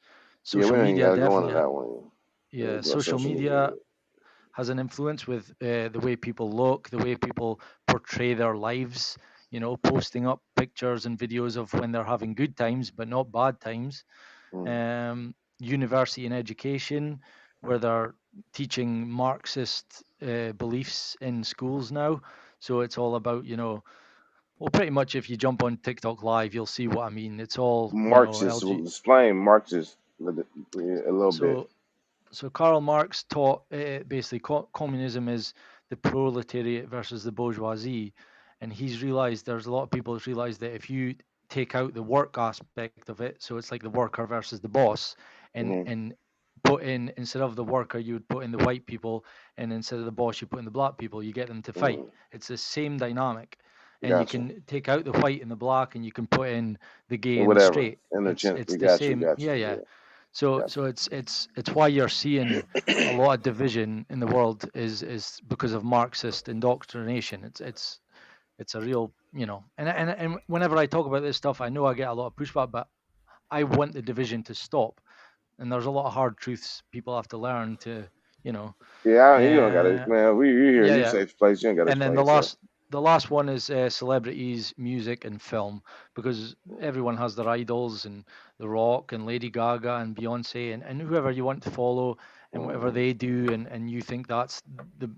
Yeah, Social we ain't media, got to go into definitely. that one. Yeah, Go social social media. media has an influence with the way people look, the way people portray their lives. Posting up pictures and videos of when they're having good times, but not bad times. Mm. University and education, where they're teaching Marxist beliefs in schools now. So it's all about, well, pretty much if you jump on TikTok Live, you'll see what I mean. It's all, Marxist. LG. Explain Marxist a little bit. So Karl Marx taught basically communism is the proletariat versus the bourgeoisie, and he's realized there's a lot of people that's realized that if you take out the work aspect of it, so it's like the worker versus the boss, and Hmm. and put in, instead of the worker, you would put in the white people, and instead of the boss, you put in the black people. You get them to fight. Mm. It's the same dynamic, and you Gotcha. can take out the white and the black, and you can put in the gay and the Whatever. straight. It's You the got you. same. Got Yeah, you. yeah. Yeah. So Gotcha. it's why you're seeing a lot of division in the world is because of Marxist indoctrination. It's a real, and whenever I talk about this stuff, I know I get a lot of pushback, but I want the division to stop. And there's a lot of hard truths people have to learn to, you know, Yeah, you don't got it, uh, man. We here. yeah, You yeah. safe place. You ain't got to And then explain the yourself. last one is celebrities, music, and film, because everyone has their idols, and The Rock and Lady Gaga and Beyonce, and whoever you want to follow, and whatever Hmm. they do, and you think that's the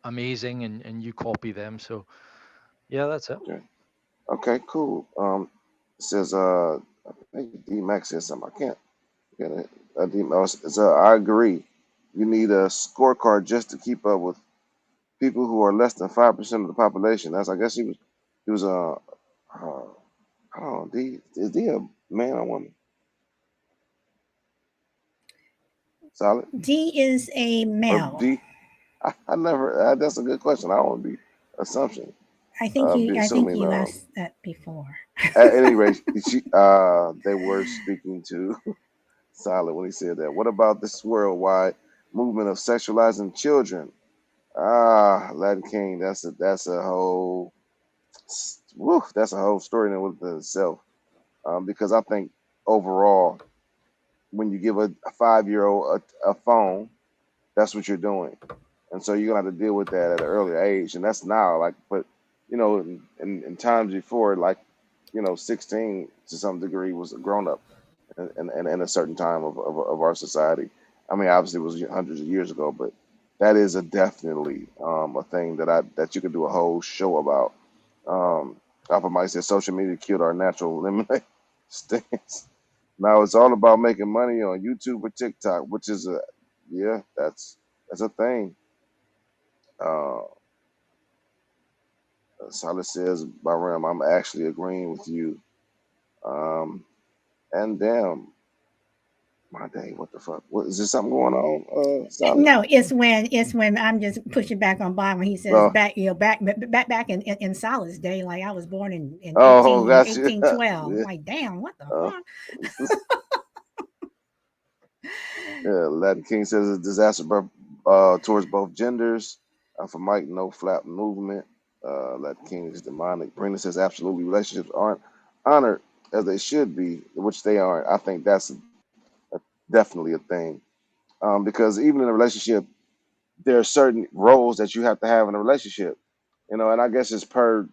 amazing, and you copy them. So yeah, that's it. Okay. Okay. Cool. It says I think D Max said something. I can't get it. D Max says I agree. You need a scorecard just to keep up with people who are less than 5% of the population. That's I guess he was I don't know. D is D a man or woman? Solid D is a or male. D? I never. That's a good question. I don't want to be assumption. Be I think assuming. you asked that before. At any rate, they were speaking to Solid when he said that. What about this worldwide movement of sexualizing children? Latin King. That's a whole. Woof, that's a whole story in and with itself. Because I think overall, when you give a 5-year-old a phone, that's what you're doing, and so you're gonna have to deal with that at an earlier age, and that's now. Like, but in times before, like 16 to some degree was a grown up, in a certain time of our society. I mean, obviously, it was hundreds of years ago, but that is a definitely a thing that you could do a whole show about. Alpha Mike said social media killed our natural lemonade stance. Now it's all about making money on YouTube or TikTok, which is yeah, that's a thing. Uh, Silas says, Baram, I'm actually agreeing with you. Um, and damn, my day, what the fuck? What is there something going on? Silas? No, it's when I'm just pushing back on Bob when he says No. back, back in Silas' day, like I was born in Oh, got you. 1812. Yeah. Like, damn, what the Uh, fuck? yeah. Latin King says it's a disaster towards both genders. For Mike, no flap movement. Latin King is demonic. Brandon says absolutely relationships aren't honored as they should be, which they aren't. I think that's definitely a thing. Because even in a relationship, there are certain roles that you have to have in a relationship, and I guess it's per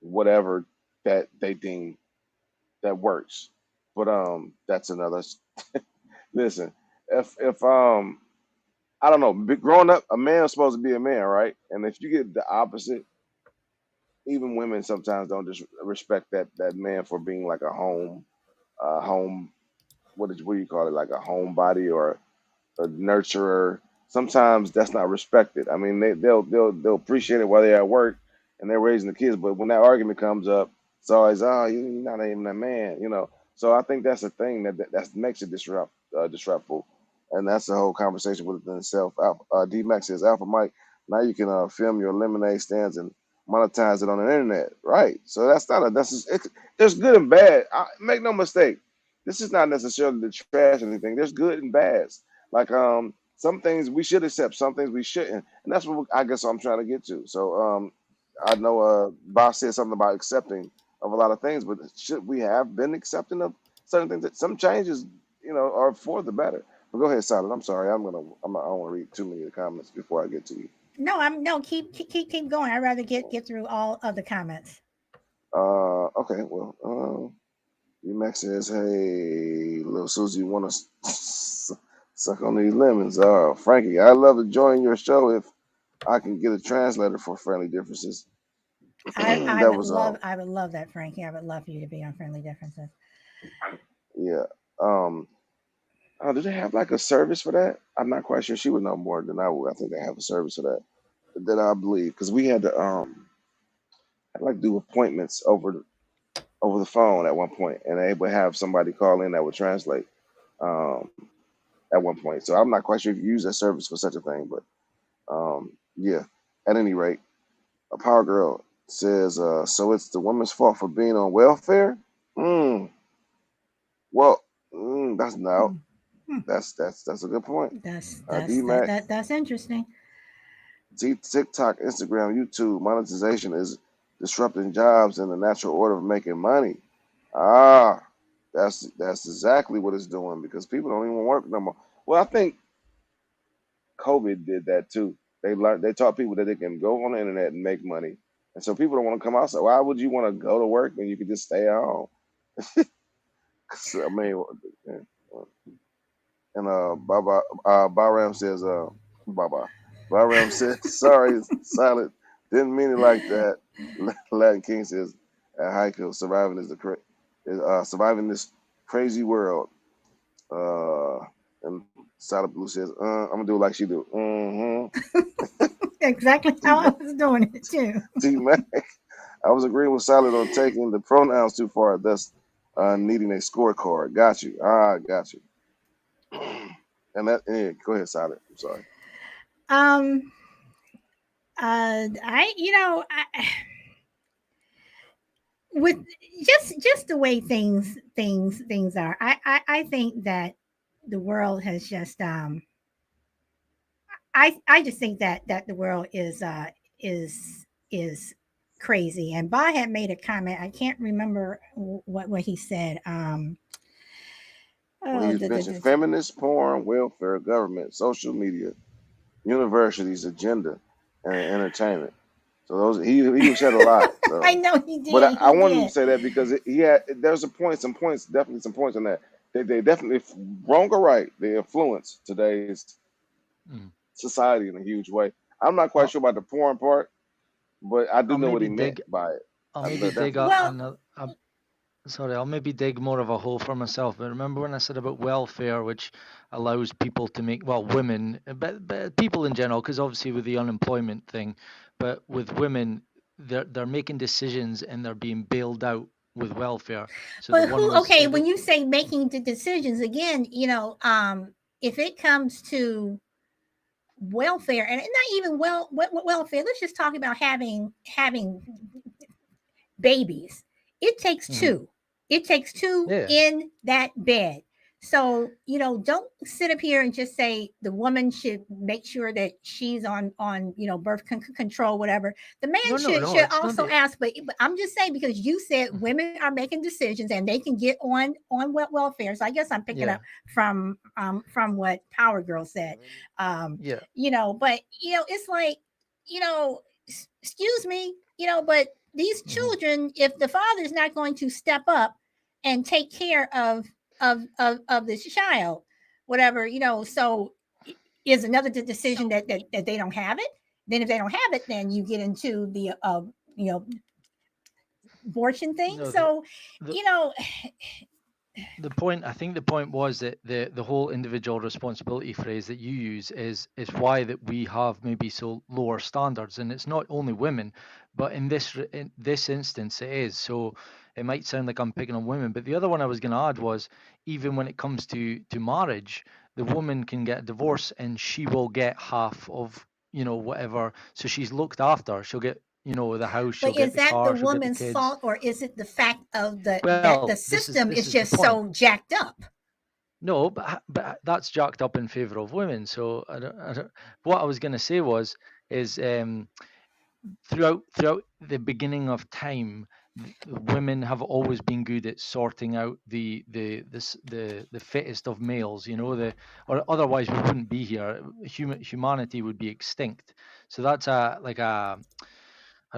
whatever that they deem that works. But that's another. Listen, if I don't know, growing up, a man is supposed to be a man, right? And if you get the opposite, even women sometimes don't just respect that man for being like a home. What do you call it? Like a homebody or a nurturer. Sometimes that's not respected. I mean, they'll appreciate it while they're at work and they're raising the kids, but when that argument comes up, it's always you're not even a man. So I think that's a thing that makes it disruptful, and that's the whole conversation within itself. D Max says Alpha Mike. Now you can film your lemonade stands and monetize it on the internet, right? So that's not a that's just, there's good and bad. Make no mistake, this is not necessarily the trash or anything. There's good and bads. Like some things we should accept, some things we shouldn't, and that's what I guess I'm trying to get to. So I know Boss said something about accepting of a lot of things, but should we have been accepting of certain things? That some changes, are for the better. But go ahead, Silent. I'm sorry. I don't want to read too many of the comments before I get to you. No, keep going. I'd rather get through all of the comments. Okay. Well, Max says, "Hey, little Susie, want to suck on these lemons?" Frankie, I'd love to join your show if I can get a translator for friendly differences. That was I would love that, Frankie. I would love for you to be on Friendly Differences. yeah. Um, do they have like a service for that? I'm not quite sure. She would know more than I would. I think they have a service for that. That I believe because we had to I'd like do appointments over the phone at one point, and they would have somebody call in that would translate um, at one point. So I'm not quite sure if you use that service for such a thing, but yeah. At any rate, a power girl says, "So it's the woman's fault for being on welfare." Mm, well, that's no, Hmm. Hmm. that's a good point. D That Mac, that's interesting. TikTok, Instagram, YouTube monetization is disrupting jobs and the natural order of making money. Ah, that's exactly what it's doing because people don't even work no more. Well, I think COVID did that too. They taught people that they can go on the internet and make money, and so people don't want to come outside. Why would you want to go to work when you could just stay at home? 'Cause, I mean, yeah. And Bahram says, Baba. Bahram says, sorry, silent. Didn't mean it like that. Latin King says, at haiku, surviving this crazy world. And Silent Blue says, I'm gonna do it like she do. Exactly T how I Mac, was doing it too. T Mac. I was agreeing with Silent on taking the pronouns too far, thus needing a scorecard. Got you. Got you. And go ahead, Silent. I'm sorry. Um, I with just the way things are, I think that the world has just I just think that the world is crazy. And Ba had made a comment. I can't remember what he said. Well, he Oh, was mentioning feminist, porn, welfare, government, social media, universities, agenda, and entertainment. So those he said a lot. I So, know he but did. I He wanted to did. say that because he had there's some points, definitely some points on that. They definitely wrong or right, they influence today's Mm. society in a huge way. I'm not quite I'll, sure about the porn part, but I do I'll know what he maybe meant dig. by it. I'll I maybe dig definitely. Well, another. Sorry, I'll maybe dig more of a hole for myself. But remember when I said about welfare, which allows people to make, well, women, but people in general, because obviously with the unemployment thing, but with women, they're making decisions and they're being bailed out with welfare. So the but one who? was Okay, when you say making the decisions again, if it comes to welfare and not even welfare, let's just talk about having babies. It takes Mhm. two. It takes two Yeah, in that bed. So, don't sit up here and just say the woman should make sure that she's on birth control, whatever. The man no, should it's not also the. ask, but I'm just saying because you said Mhm. women are making decisions and they can get on welfare. So I guess I'm picking Yeah, up from what Power Girl said. Women, yeah. But it's like, excuse me, but these Hmm. children, if the father's not going to step up and take care of this child, whatever, so is another decision that they don't have it. Then if they don't have it, then you get into the you know abortion thing. No, So the you know the point, I think the point was that the whole individual responsibility phrase that you use is why that we have maybe so lower standards, and it's not only women, but in this instance it is. So it might sound like I'm picking on women, but the other one I was going to add was, even when it comes to marriage, the woman can get a divorce and she will get half of, whatever. So she's looked after, she'll get, the house, she'll But get is the that the car, she'll get the woman's kids. fault, or is it the fact of that Well, the this system is is the just point. so jacked up? No, but that's jacked up in favor of women. So I don't, what I was going to say is throughout the beginning of time, women have always been good at sorting out the fittest of males. Or otherwise we wouldn't be here. Humanity would be extinct. So that's I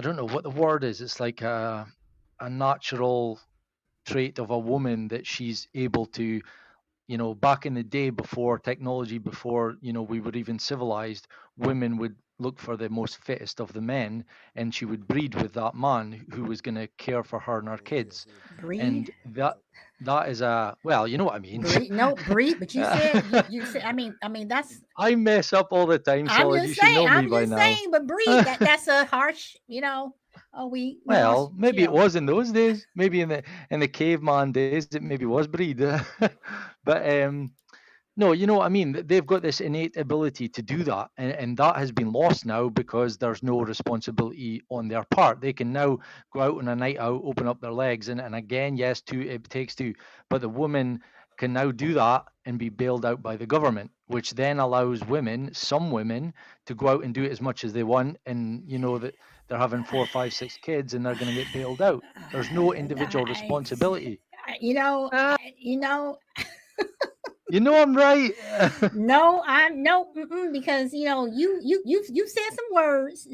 don't know what the word is. It's like a natural trait of a woman that she's able to, back in the day before technology, before, we were even civilized, women would look for the most fittest of the men, and she would breed with that man who was going to care for her and her Yeah, kids. see. Breed, And that is well, you know what I mean. breed, no breed. But you said. I mean that's. I mess up all the time, I'm Solid. just You should saying. know me I'm by just now. saying. But breed, that's a harsh. Oh, we lost. Well, maybe it was in those days. Maybe in the caveman days, it maybe was breed. But no, you know what I mean? They've got this innate ability to do that, and that has been lost now because there's no responsibility on their part. They can now go out on a night out, open up their legs, and again, yes, it takes two, but the woman can now do that and be bailed out by the government, which then allows some women, to go out and do it as much as they want, and that they're having 4, 5, 6 kids, and they're going to get bailed out. There's no individual I, responsibility. you know, Ah, I, you know, I'm right. no, I'm no, because you said some words,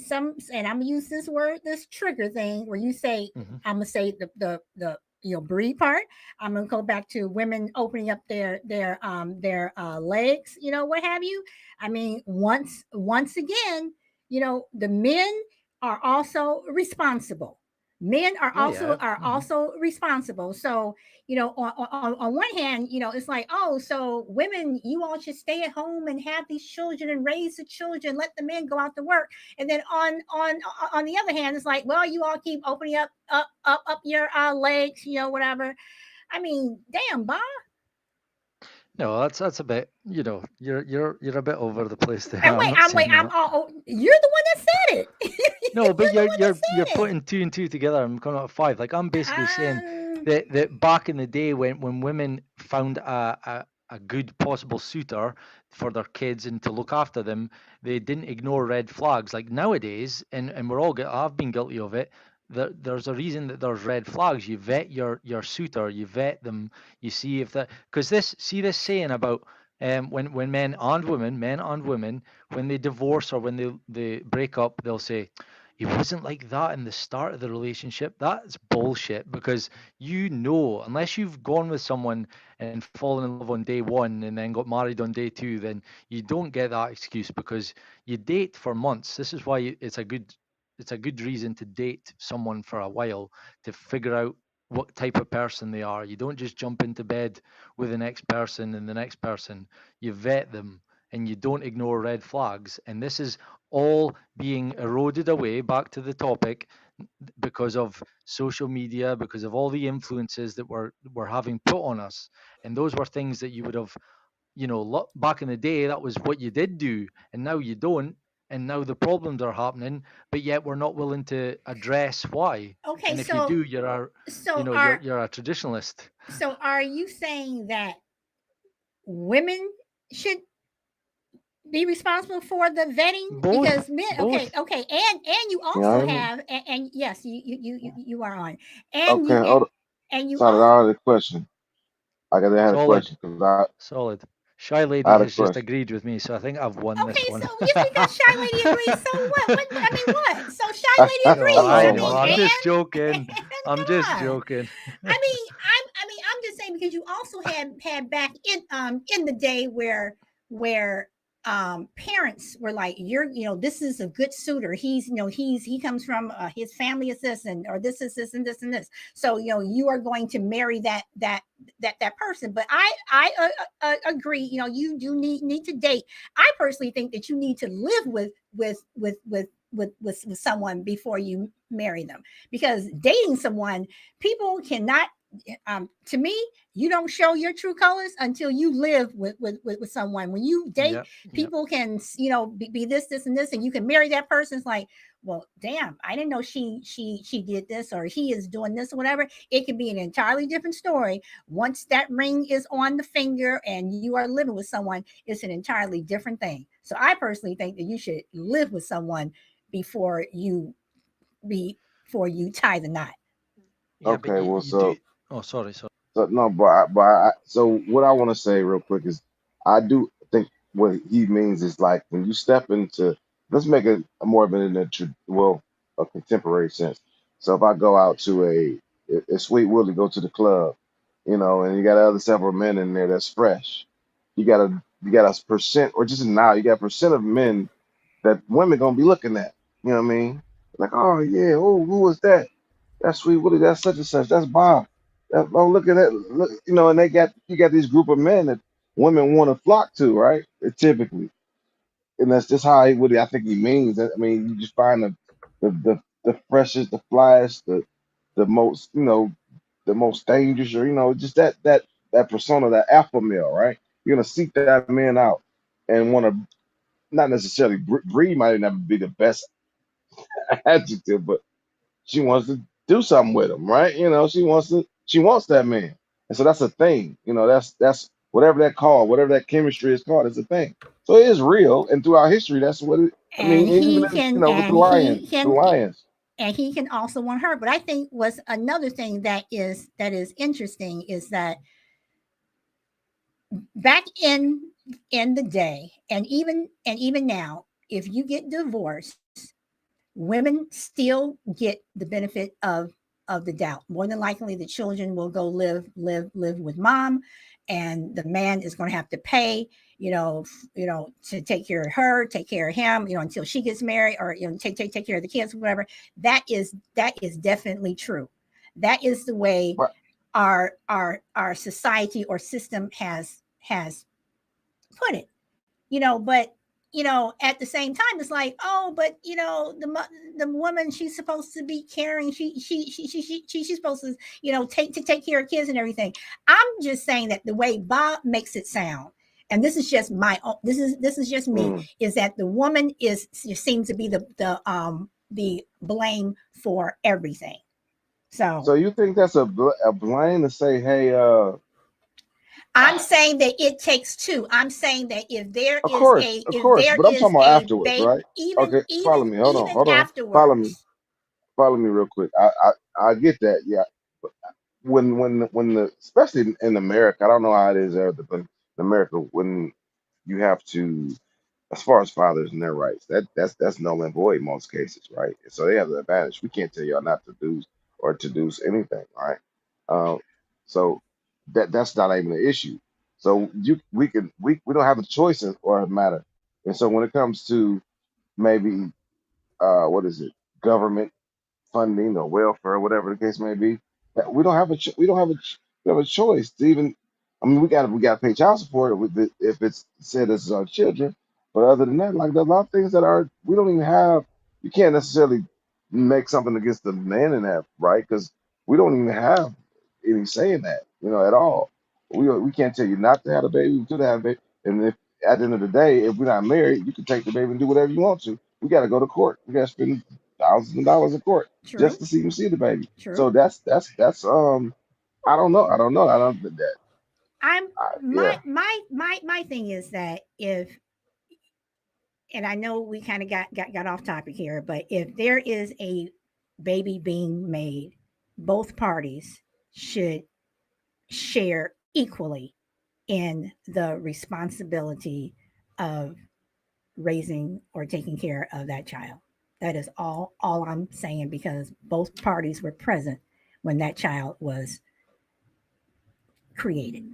and I'm gonna use this trigger thing where you say, Mhm. I'm gonna say the breed part. I'm gonna go back to women opening up their legs, what have you. I mean, once again, the men are also responsible. Men are Yeah, also yeah. are also responsible. So on one hand, it's like, oh, so women, you all should stay at home and have these children and raise the children, let the men go out to work. And then on the other hand, it's like, well, you all keep opening up your legs, whatever. I mean, damn, Bob. No, that's a bit, you're a bit over the place there. And I'm not saying I'm that. you're the one that said it. No, but You're the one that you're said it. putting two and two together. I'm coming out of five. Like I'm basically saying Um, that back in the day when women found a good possible suitor for their kids and to look after them, they didn't ignore red flags. Like nowadays, and we're all I've been guilty of it. There's a reason that there's red flags. You vet your suitor, you vet them, you see if that, because this saying about when men and women, when they divorce or when they break up, they'll say, he wasn't like that in the start of the relationship. That's bullshit, because unless you've gone with someone and fallen in love on day one and then got married on day two, then you don't get that excuse, because you date for months. This is why it's a good reason to date someone for a while, to figure out what type of person they are. You don't just jump into bed with the next person and the next person. You vet them and you don't ignore red flags. And this is all being eroded away, back to the topic, because of social media, because of all the influences that we're having put on us. And those were things that you would have, back in the day, that was what you did do, and now you don't. And now the problems are happening, but yet we're not willing to address why. okay, And if you do, so you're a traditionalist. are you saying that women should be responsible for the vetting, because Both, men, okay, both. and you You know also what I mean? have, and yes, you are on, and Okay, you hold on. and you Sorry, also. I had a question. I had a Solid, question because I solid. Shy I Lady had a has just question. agreed with me, so I think I've won this Okay, so one. just because Shy Lady agrees, so what? I mean, what? So Shy Lady No, agrees. I I Oh know. my mean, I'm god. just and joking. I'm just come on. joking. I'm just saying, because you also had back in the day where parents were like, this is a good suitor. He comes from his family is this, and or this is this and this and this. So you are going to marry that person. But I agree. You do need to date. I personally think that you need to live with someone before you marry them, because dating someone, people cannot to me, you don't show your true colors until you live with someone. When you date, Yeah, yeah, people can, be this and this, and you can marry that person. It's like, well, damn, I didn't know she did this, or he is doing this, or whatever. It can be an entirely different story. Once that ring is on the finger and you are living with someone, it's an entirely different thing. So I personally think that you should live with someone before you before you tie the knot. yeah. But Okay, well, you do. so Oh, sorry, sorry. so no, so what I want to say real quick is I do think what he means is like when you step into, let's make it more of it in a contemporary sense. So if I go out to if Sweet Willie go to the club, and you got other several men in there that's fresh, you got a percent, or just now you got a percent of men that women gonna be looking at. You know what I mean? Like, oh yeah, oh, who was that? That's Sweet Willie. That's such and such. That's Bob. Oh, look at that. Look, and you got these group of men that women want to flock to, right? Typically, and that's just how I think he means. I mean, you just find the freshest, the flyest, the most, the most dangerous, or just that persona, that alpha male, right? You're gonna seek that man out and want to not necessarily breed might not be the best adjective, but she wants to do something with him, right? She wants that man. And so that's a thing. That's whatever that called, whatever that chemistry is called, it's a thing. So it is real, and throughout history, that's what it. I And mean, even he can with the and he lion, the can lions. and he can also want her. But I think was another thing that is interesting is that back in the day, and even now, if you get divorced, women still get the benefit of the doubt. More than likely, the children will go live with mom, and the man is going to have to pay, to take care of her, take care of him, until she gets married, or take care of the kids, whatever. That is definitely true. That is the way But our society or system has put it. But at the same time, it's like, oh, but the woman, she's supposed to be caring. She's supposed to take care of kids and everything. I'm just saying that the way Bob makes it sound, and this is just this is just me, mm, is that the woman seems to be the blame for everything. so So you think that's a blame to say, hey, I'm saying that it takes two. I'm saying that if there is a of if course, there but I'm is talking about a afterwards, babe, right? even Okay, follow even me. Hold on, even hold on. afterwards. Follow me real quick. I get that, yeah. When the especially in America, I don't know how it is there, but in America, when you have to, as far as fathers and their rights, that's null and void in most cases, right? So they have the advantage. We can't tell y'all not to do or to do anything, right? Um, so that's not even an issue. So we don't have a choice or a matter. And so when it comes to maybe what is it, government funding or welfare, whatever the case may be. That we don't have we have a choice to even. I mean, we got to pay child support if it's said this is our children. But other than that, like there's a lot of things that are we don't even have. You can't necessarily make something against the man in that, right? Because we don't even have any say in that, at all. We can't tell you not to have a baby, to have a baby, and if at the end of the day, if we're not married, you can take the baby and do whatever you want to. We got to go to court. We got to spend thousands of dollars in court just True, to see him see the baby. So true. that's I don't know. I don't that I'm yeah. my thing is that if, and I know we kind of got off topic here, but if there is a baby being made, both parties should share equally in the responsibility of raising or taking care of that child. That is all I'm saying, because both parties were present when that child was created.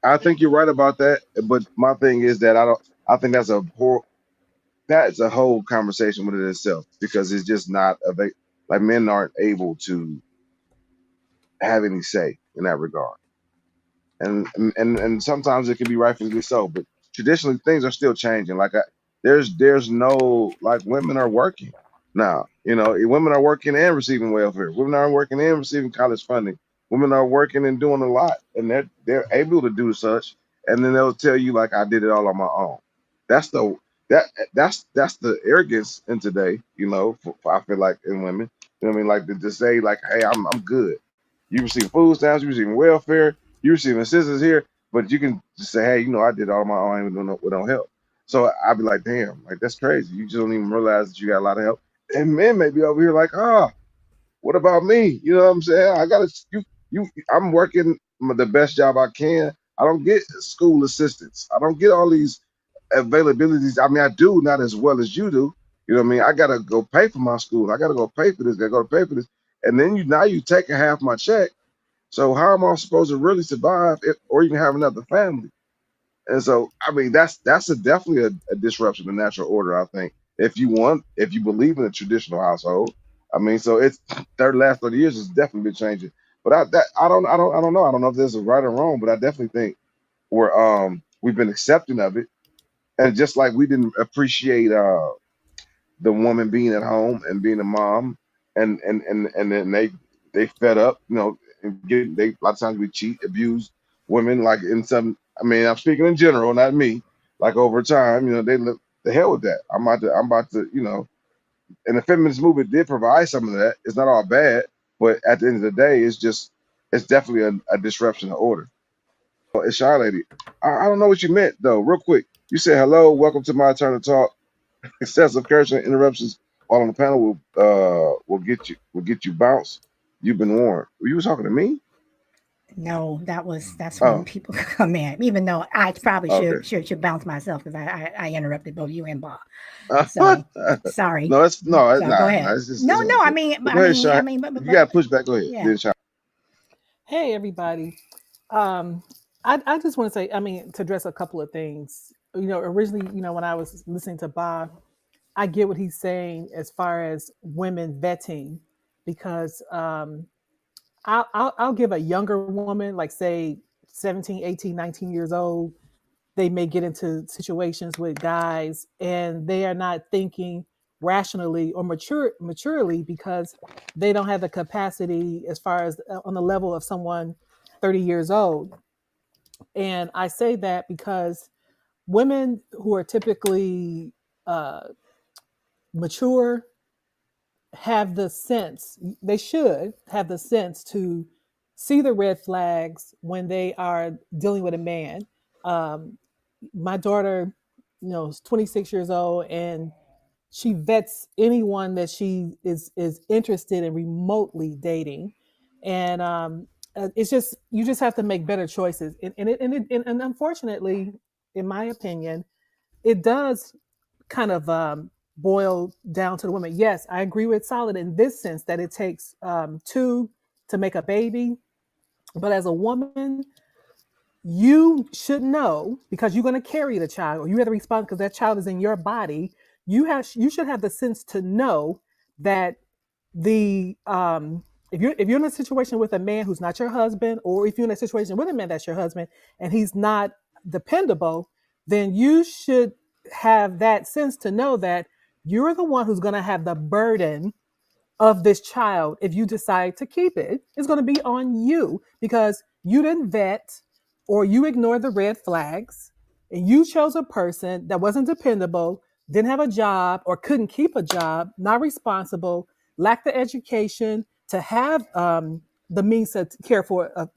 I think you're right about that. But my thing is that I think that's a whole conversation within itself because it's just not like men aren't able to have any say in that regard. And sometimes it can be rightfully so, but traditionally things are still changing. There's no like women are working. now. Women are working and receiving welfare. Women are working and receiving college funding. Women are working and doing a lot, and they're able to do such. And then they'll tell you like I did it all on my own. That's the that that's the arrogance in today. I feel like in women. You know what I mean? Like to say like, hey, I'm good. You receive food stamps, you receiving welfare, you receiving assistance here, but you can just say, hey, I did it all on my own. I ain't even doing no help. So I'd be like, damn, like that's crazy. You just don't even realize that you got a lot of help. And men may be over here like, what about me? You know what I'm saying? I gotta I'm working the best job I can. I don't get school assistance. I don't get all these availabilities. I mean, I do not as well as you do. You know what I mean? I gotta go pay for my school. I gotta go pay for this. I gotta go pay for this. And then you taking half my check. So how am I supposed to really survive or even have another family? And so, I mean, that's definitely a disruption of natural order. I think if you believe in a traditional household, I mean, so it's last 30 years has definitely been changing. But I don't know. I don't know if there's a right or wrong, but I definitely think we've been accepting of it, and just like we didn't appreciate the woman being at home and being a mom, and then they fed up, and they a lot of times we cheat, abuse women, like in some. I mean, I'm speaking in general, not me. Like over time, they look the hell with that. I'm about to, and the feminist movement did provide some of that. It's not all bad, but at the end of the day, it's definitely a disruption of order. It's shy lady. I don't know what you meant though. Real quick, you said hello, welcome to my turn to talk. Excessive cursing interruptions while on the panel will get you bounced. You've been warned. Were you talking to me? No, that's when Oh, people come in. Even though I probably okay. should bounce myself because I interrupted both you and Bob. So sorry. No, it's no, it's So go not. No, ahead. it's just No, it's no. all I good. mean, But go I ahead, mean, I Sean. mean, If you got to push back, go ahead. yeah. Then Sean. Hey, everybody. Um, I just want to say, I mean, to address a couple of things. Originally, when I was listening to Bob, I get what he's saying as far as women vetting, because I'll give a younger woman, like say 17, 18, 19 years old, they may get into situations with guys and they are not thinking rationally or maturely because they don't have the capacity as far as on the level of someone 30 years old. And I say that because women who are typically uh, mature have the sense, they should have the sense to see the red flags when they are dealing with a man. Um, my daughter, is 26 years old, and she vets anyone that she is interested in remotely dating, and it's just you just have to make better choices, and unfortunately, in my opinion, it does kind of boil down to the woman. Yes, I agree with Solid in this sense that it takes two to make a baby, but as a woman, you should know because you're going to carry the child, or you have the response because that child is in your body. You should have the sense to know that the if you're in a situation with a man who's not your husband, or if you're in a situation with a man that's your husband and he's not dependable, then you should have that sense to know that you're the one who's going to have the burden of this child. If you decide to keep it, it's going to be on you because you didn't vet or you ignored the red flags and you chose a person that wasn't dependable, didn't have a job or couldn't keep a job, not responsible, lacked the education to have the means to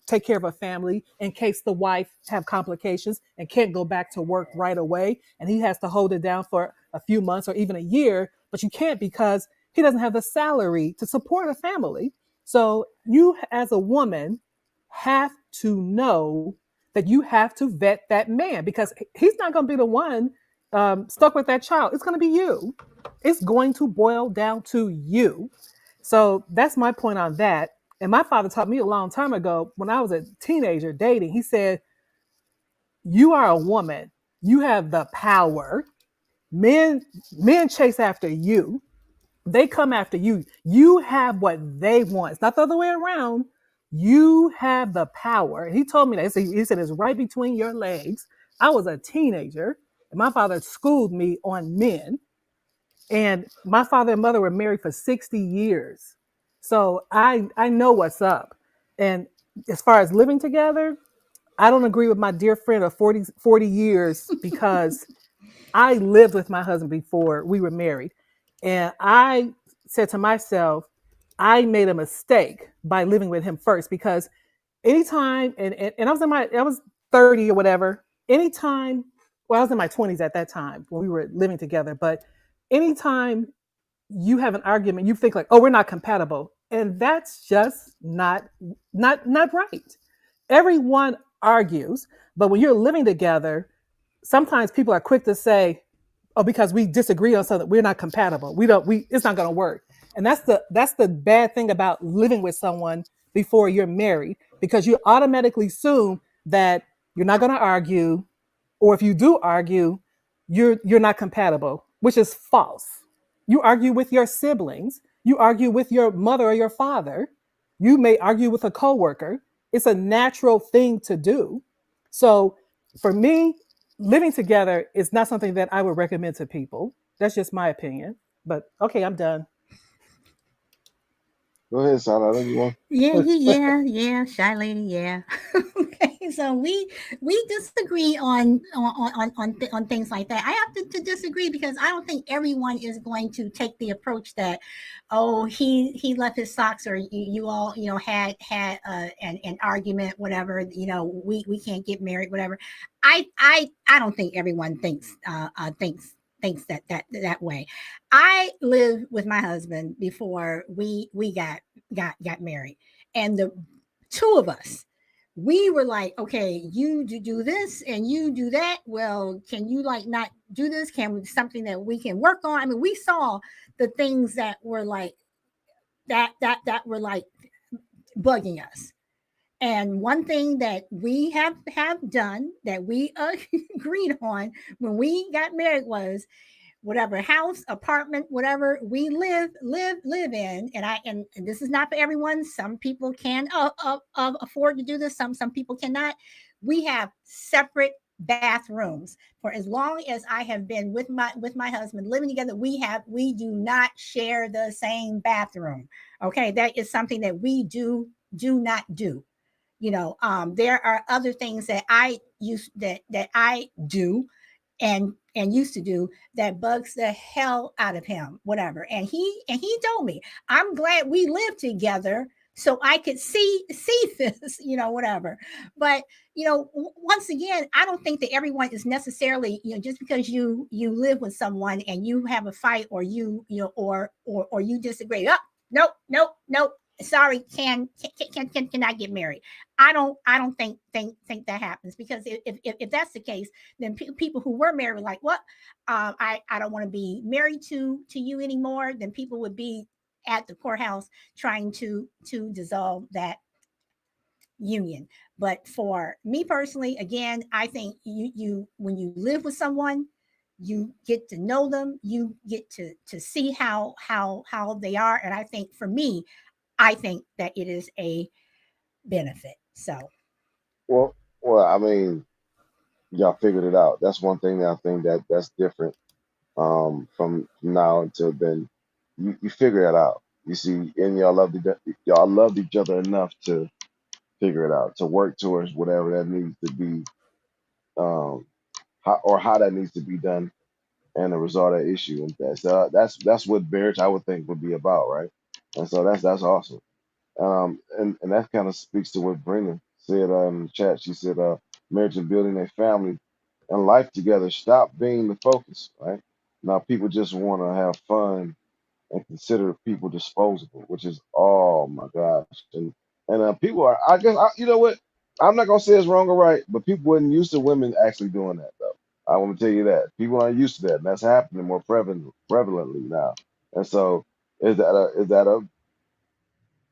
take care of a family in case the wife have complications and can't go back to work right away, and he has to hold it down for a few months or even a year. But you can't because he doesn't have the salary to support a family. So you, as a woman, have to know that you have to vet that man because he's not going to be the one stuck with that child. It's going to be you. It's going to boil down to you. So that's my point on that. And my father taught me a long time ago when I was a teenager dating. He said, "You are a woman. You have the power. Men men chase after you. They come after you. You have what they want. It's not the other way around. You have the power." And he told me that. He said it's right between your legs. I was a teenager, and my father schooled me on men. And my father and mother were married for 60 years. So I know what's up. And as far as living together, I don't agree with my dear friend of 40 years because I lived with my husband before we were married. And I said to myself, I made a mistake by living with him first because anytime, and I was 30 or whatever, anytime, well, I was in my 20s at that time when we were living together, but anytime you have an argument, you think like, oh, we're not compatible. And that's just not right. Everyone argues, but when you're living together, sometimes people are quick to say, oh, because we disagree on something, we're not compatible. We it's not gonna work. And that's the bad thing about living with someone before you're married, because you automatically assume that you're not gonna argue, or if you do argue, you're not compatible, which is false. You argue with your siblings, you argue with your mother or your father, you may argue with a coworker. It's a natural thing to do. So for me, living together is not something that I would recommend to people. That's just my opinion. But okay, I'm done. Go ahead, Sal. I know you want. Yeah, yeah, shy lady, yeah. Okay, so we disagree on things like that. I have to disagree because I don't think everyone is going to take the approach that, oh, he left his socks, or you all had an argument, whatever. We can't get married, whatever. I don't think everyone thinks that way. I lived with my husband before we got married, and the two of us, we were like, okay, you do this and you do that. Well, can you like not do this? Can we something that we can work on? I mean, we saw the things that were like that were like bugging us. And one thing that we have done that we agreed on when we got married was whatever house, apartment, whatever we live in. And this is not for everyone. Some people can afford to do this. Some people cannot. We have separate bathrooms. For as long as I have been with my husband living together, we do not share the same bathroom. Okay, that is something that we do not do. There are other things that I do and used to do that bugs the hell out of him, whatever. And he told me, I'm glad we live together so I could see this, whatever. But once again, I don't think that everyone is necessarily, just because you live with someone and you have a fight, or or you disagree. Oh, nope, nope, nope. Sorry, can I get married? I don't think that happens, because if that's the case, then people who were married were like, what? I don't want to be married to you anymore. Then people would be at the courthouse trying to dissolve that union. But for me personally, again, I think you when you live with someone, you get to know them, you get to see how they are. And I think for me, I think that it is a benefit. So Well, I mean, y'all figured it out. That's one thing that I think that's different from now until then. You figure it out. You see, and y'all loved each other enough to figure it out, to work towards whatever that needs to be, um, how that needs to be done, and to resolve that issue. And that's what marriage, I would think, would be about, right? And so that's awesome. And that kind of speaks to what Brenda said in the chat. She said, marriage and building a family and life together stop being the focus, right? Now people just want to have fun and consider people disposable, which is, oh my gosh. And people are, I guess, you know what? I'm not gonna say it's wrong or right, but people weren't used to women actually doing that though. I want to tell you that people aren't used to that, and that's happening more prevalently now. And so, is that a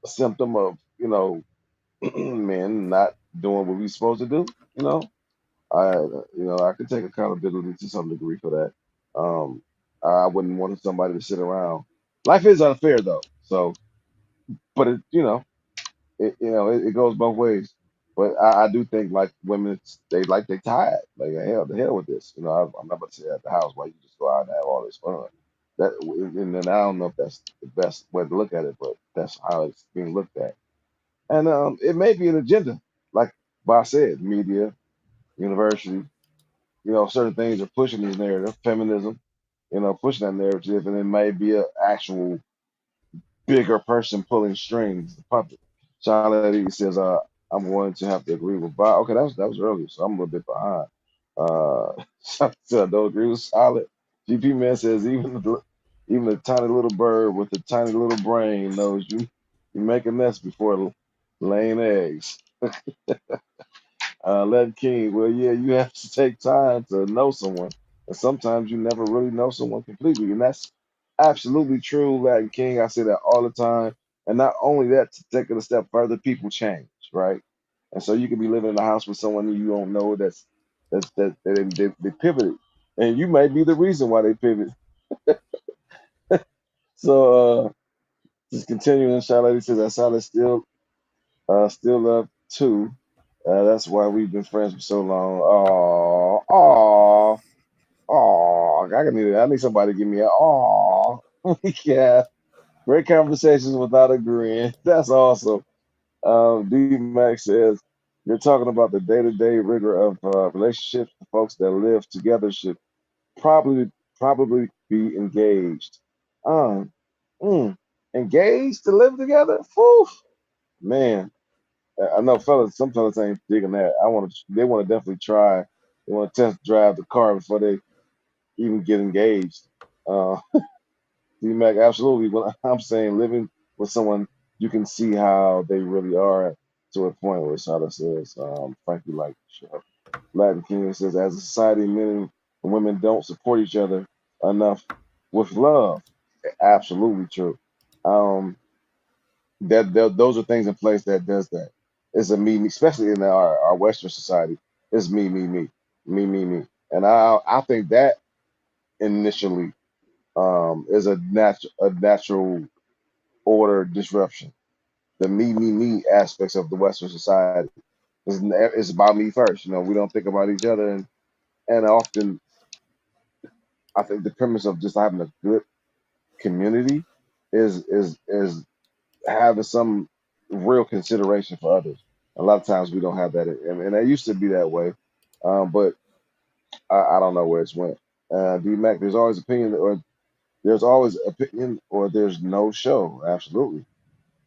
symptom of men not doing what we're supposed to do? You know, I could take accountability to some degree for that. I wouldn't want somebody to sit around. Life is unfair though, so but it goes both ways. But I do think like women, they tired. Like the hell with this. I'm not about to sit at the house while you just go out and have all this fun. That and then I don't know if that's the best way to look at it, but that's how it's being looked at. And it may be an agenda, like Boss said, media, university, certain things are pushing this narrative, feminism, pushing that narrative, and it may be an actual bigger person pulling strings, the puppet. Charlotte says, I'm going to have to agree with Bob. Okay, that was earlier, so I'm a little bit behind. So I don't agree with Solid. GP Man says even a tiny little bird with a tiny little brain knows you make a nest before laying eggs. Latin King, well, yeah, you have to take time to know someone, and sometimes you never really know someone completely, and that's absolutely true, Latin King. I say that all the time, and not only that, to take it a step further, people change, right? And so you could be living in a house with someone you don't know that they pivoted, and you might be the reason why they pivot. So just continuing, Charlotte says that Solid still love too. That's why we've been friends for so long. Oh, I need somebody to give me a oh. Yeah, great conversations without agreeing. That's awesome. D Max says you're talking about the day-to-day rigor of relationships. The folks that live together should probably probably be engaged. Um, mm, engaged to live together? Whew, man. I know fellas, some fellas ain't digging that. They want to definitely try. They want to test drive the car before they even get engaged. Uh, D-Mac, absolutely. When I'm saying living with someone, you can see how they really are to a point where Sada says, frankly, like Latin King says, as a society, men and women don't support each other enough with love. Absolutely true. Um, those are things in place that does that. It's a me, especially in our Western society. It's me. And I think that initially is a natural order disruption. The me aspects of the Western society is about me first. We don't think about each other, and often I think the premise of just having a good community is having some real consideration for others. A lot of times we don't have that, and it used to be that way, but I don't know where it's went. D-Mac, there's always opinion, or there's no show. Absolutely.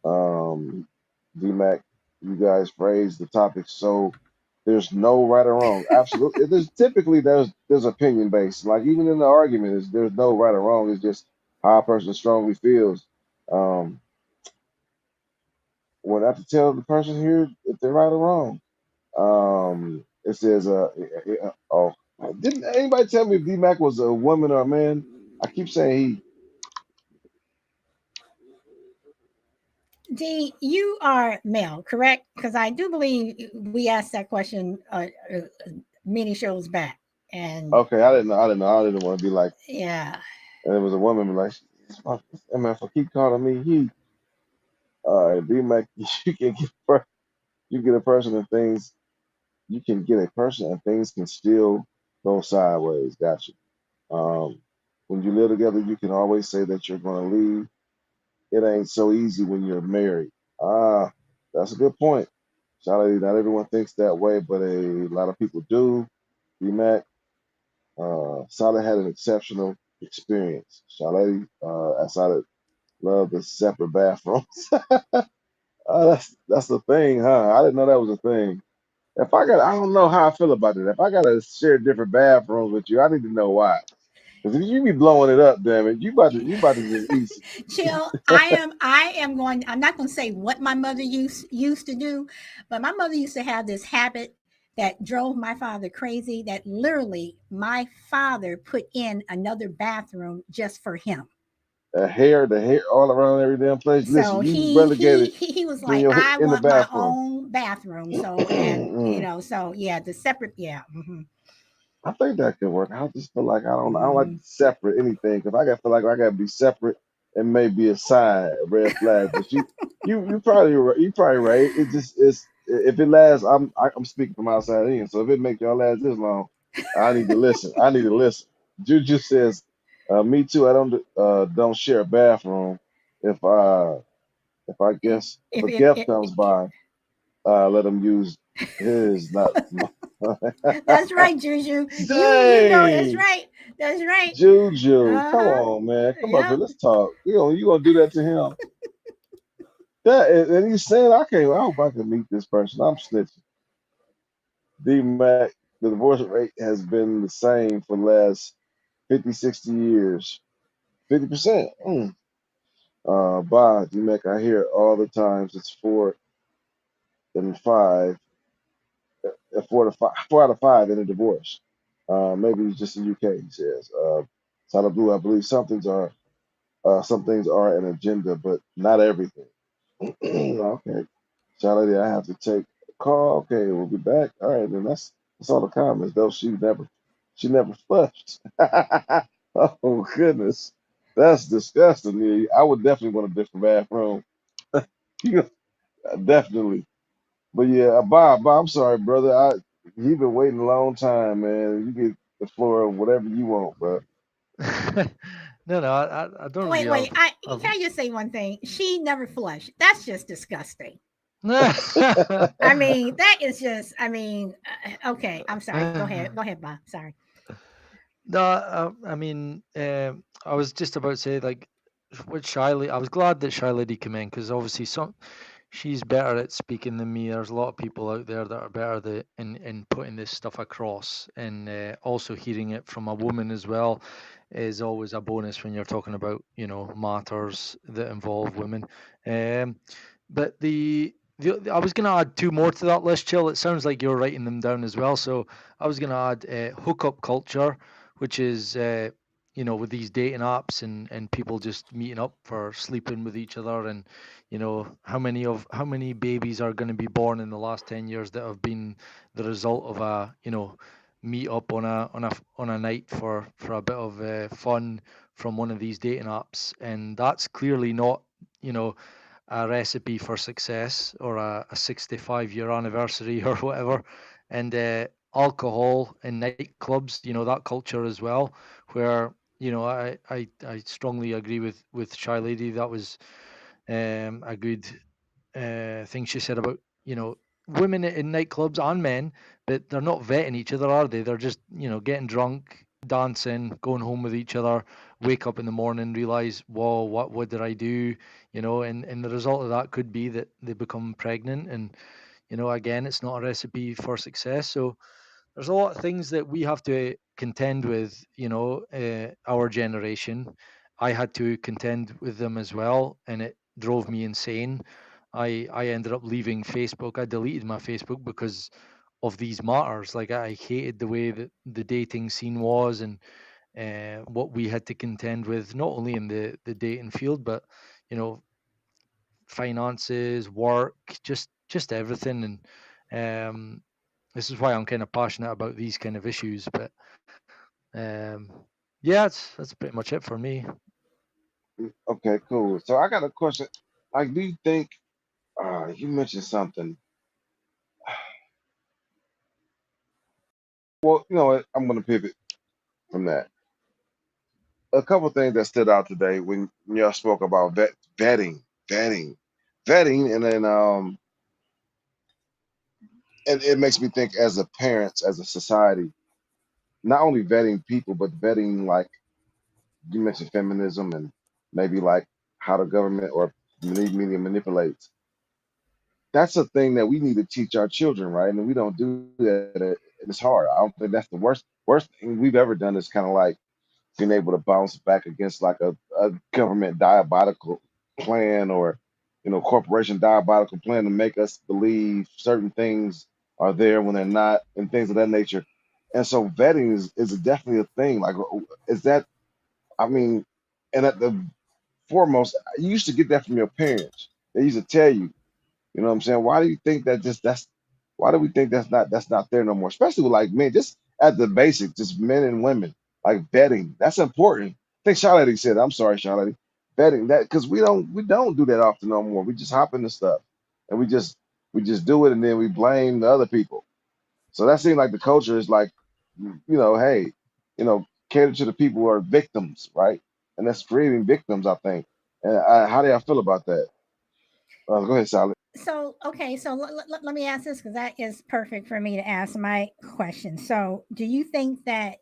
Um, D-Mac, you guys phrase the topic so there's no right or wrong. Absolutely. There's opinion based. Like even in the argument, there's no right or wrong. It's just how a person strongly feels. Um, Would I have to tell the person here if they're right or wrong? It says, oh, didn't anybody tell me if D-Mac was a woman or a man? I keep saying he. D, you are male, correct? Because I do believe we asked that question many shows back, and Okay, I didn't know. I didn't know. I didn't want to be like, yeah, and it was a woman be like, I mean, if I keep calling me he, D-Mac, you get a person and things, you can get a person and things can still go sideways. Gotcha. Um, when you live together, you can always say that you're going to leave. It ain't so easy when you're married. Ah, that's a good point. Charlie, not everyone thinks that way, but a lot of people do. D-Mac, Solid had an exceptional experience. Charlie, I Solid love the separate bathrooms. That's the thing, huh? I didn't know that was a thing. I don't know how I feel about it. If I gotta share different bathrooms with you, I need to know why. Because if you be blowing it up, damn it, you about to just eat. chill. I am going. I'm not going to say what my mother used to do, but my mother used to have this habit that drove my father crazy. That literally, my father put in another bathroom just for him. The hair all around every damn place. So Listen, you he relegated he he was getting like, your hair I in the want my bathroom. own bathroom. So and so yeah, the separate, yeah. I think that could work. I just feel like I don't like Hmm. to separate anything because feel like I gotta be separate and maybe a sign, a red flag. But you probably right. It just is if it lasts. I'm speaking from outside in. So if it make y'all last this long, I need to listen. I need to listen. Juju says Me too. I don't share a bathroom. If I guess if If a it, guest it, comes by, let them use his, not my. that's right, Juju. You know that's Dang, right. That's right. Juju, come Uh-huh. on, man, come up here. Yep. Let's talk. You gonna do that to him? And he's saying I can't. I hope I can meet this person. I'm snitching. D Mac, the divorce rate has been the same for the last 50, 60 years. 50%. D Mac, I hear it all the times. It's 4 and 5, 4 out of 5 in a divorce. Maybe it's just in UK. He says. Tyler Blue, I believe some things are an agenda, but not everything. Okay. Charlie, I have to take a call. Okay, we'll be back. All right, then that's all the comments though. She never flushed. Oh goodness. That's disgusting. Yeah, I would definitely want a different bathroom. You definitely. But yeah, Bob, I'm sorry, brother. You've been waiting a long time, man. You get the floor of whatever you want, bro. No, I don't really Wait. have Can I just say one thing? She never flushed. That's just disgusting. no, I mean, that is just. I mean, okay. I'm sorry. Go ahead. Go ahead, Bob. Sorry. I mean, I was just about to say like with Shy Lady, I was glad that Shy Lady came in because obviously she's better at speaking than me. There's a lot of people out there that are better in putting this stuff across, and also hearing it from a woman as well is always a bonus when you're talking about matters that involve women. Um, but I was going to add two more to that list, Chill. It sounds like you're writing them down as well. So I was going to add hookup culture, which is with these dating apps and people just meeting up for sleeping with each other, and how many babies are going to be born in the last 10 years that have been the result of a meet up on a night for a bit of fun from one of these dating apps, and that's clearly not you know a recipe for success or a 65-year anniversary or whatever. And alcohol in nightclubs, that culture as well, where I strongly agree with Shy Lady. That was a good thing she said about women in nightclubs and men, but they're not vetting each other, are they? They're just getting drunk, dancing, going home with each other, wake up in the morning, realize, whoa, what did I do? And the result of that could be that they become pregnant, and again, it's not a recipe for success. So there's a lot of things that we have to contend with, our generation. I had to contend with them as well, and it drove me insane. I ended up leaving Facebook. I deleted my Facebook because of these matters. Like, I hated the way that the dating scene was, and what we had to contend with, not only in the dating field, but you know finances, work, just everything. And this is why I'm kind of passionate about these kind of issues. But yeah, that's pretty much it for me. Okay, cool. So I got a question. Like, do you think you mentioned something? Well, you know what? I'm gonna pivot from that. A couple things that stood out today when y'all spoke about vetting, vetting, and then it makes me think as a parents, as a society, not only vetting people, but vetting, like you mentioned, feminism, and maybe like how the government or media manipulates. That's a thing that we need to teach our children, right? And we don't do that. And it's hard. I don't think that's the worst thing we've ever done is kind of like being able to bounce back against like a government diabolical plan or corporation diabolical plan to make us believe certain things are there when they're not and things of that nature. And so vetting is definitely a thing. Like, is that, I mean, and at the foremost, you used to get that from your parents. They used to tell you, you know what I'm saying? Why do you think that just that's why do we think that's not there no more? Especially with like men, just at the basics, just men and women, like betting. That's important. I think Charlotte said, I'm sorry, Charlotte, betting that because we don't do that often no more. We just hop into stuff and we just do it and then we blame the other people. So that seems like the culture is like, hey, cater to the people who are victims, right? And that's creating victims, I think. And how do y'all feel about that? Go ahead, Sally. So, okay, so let me ask this because that is perfect for me to ask my question. So, do you think that,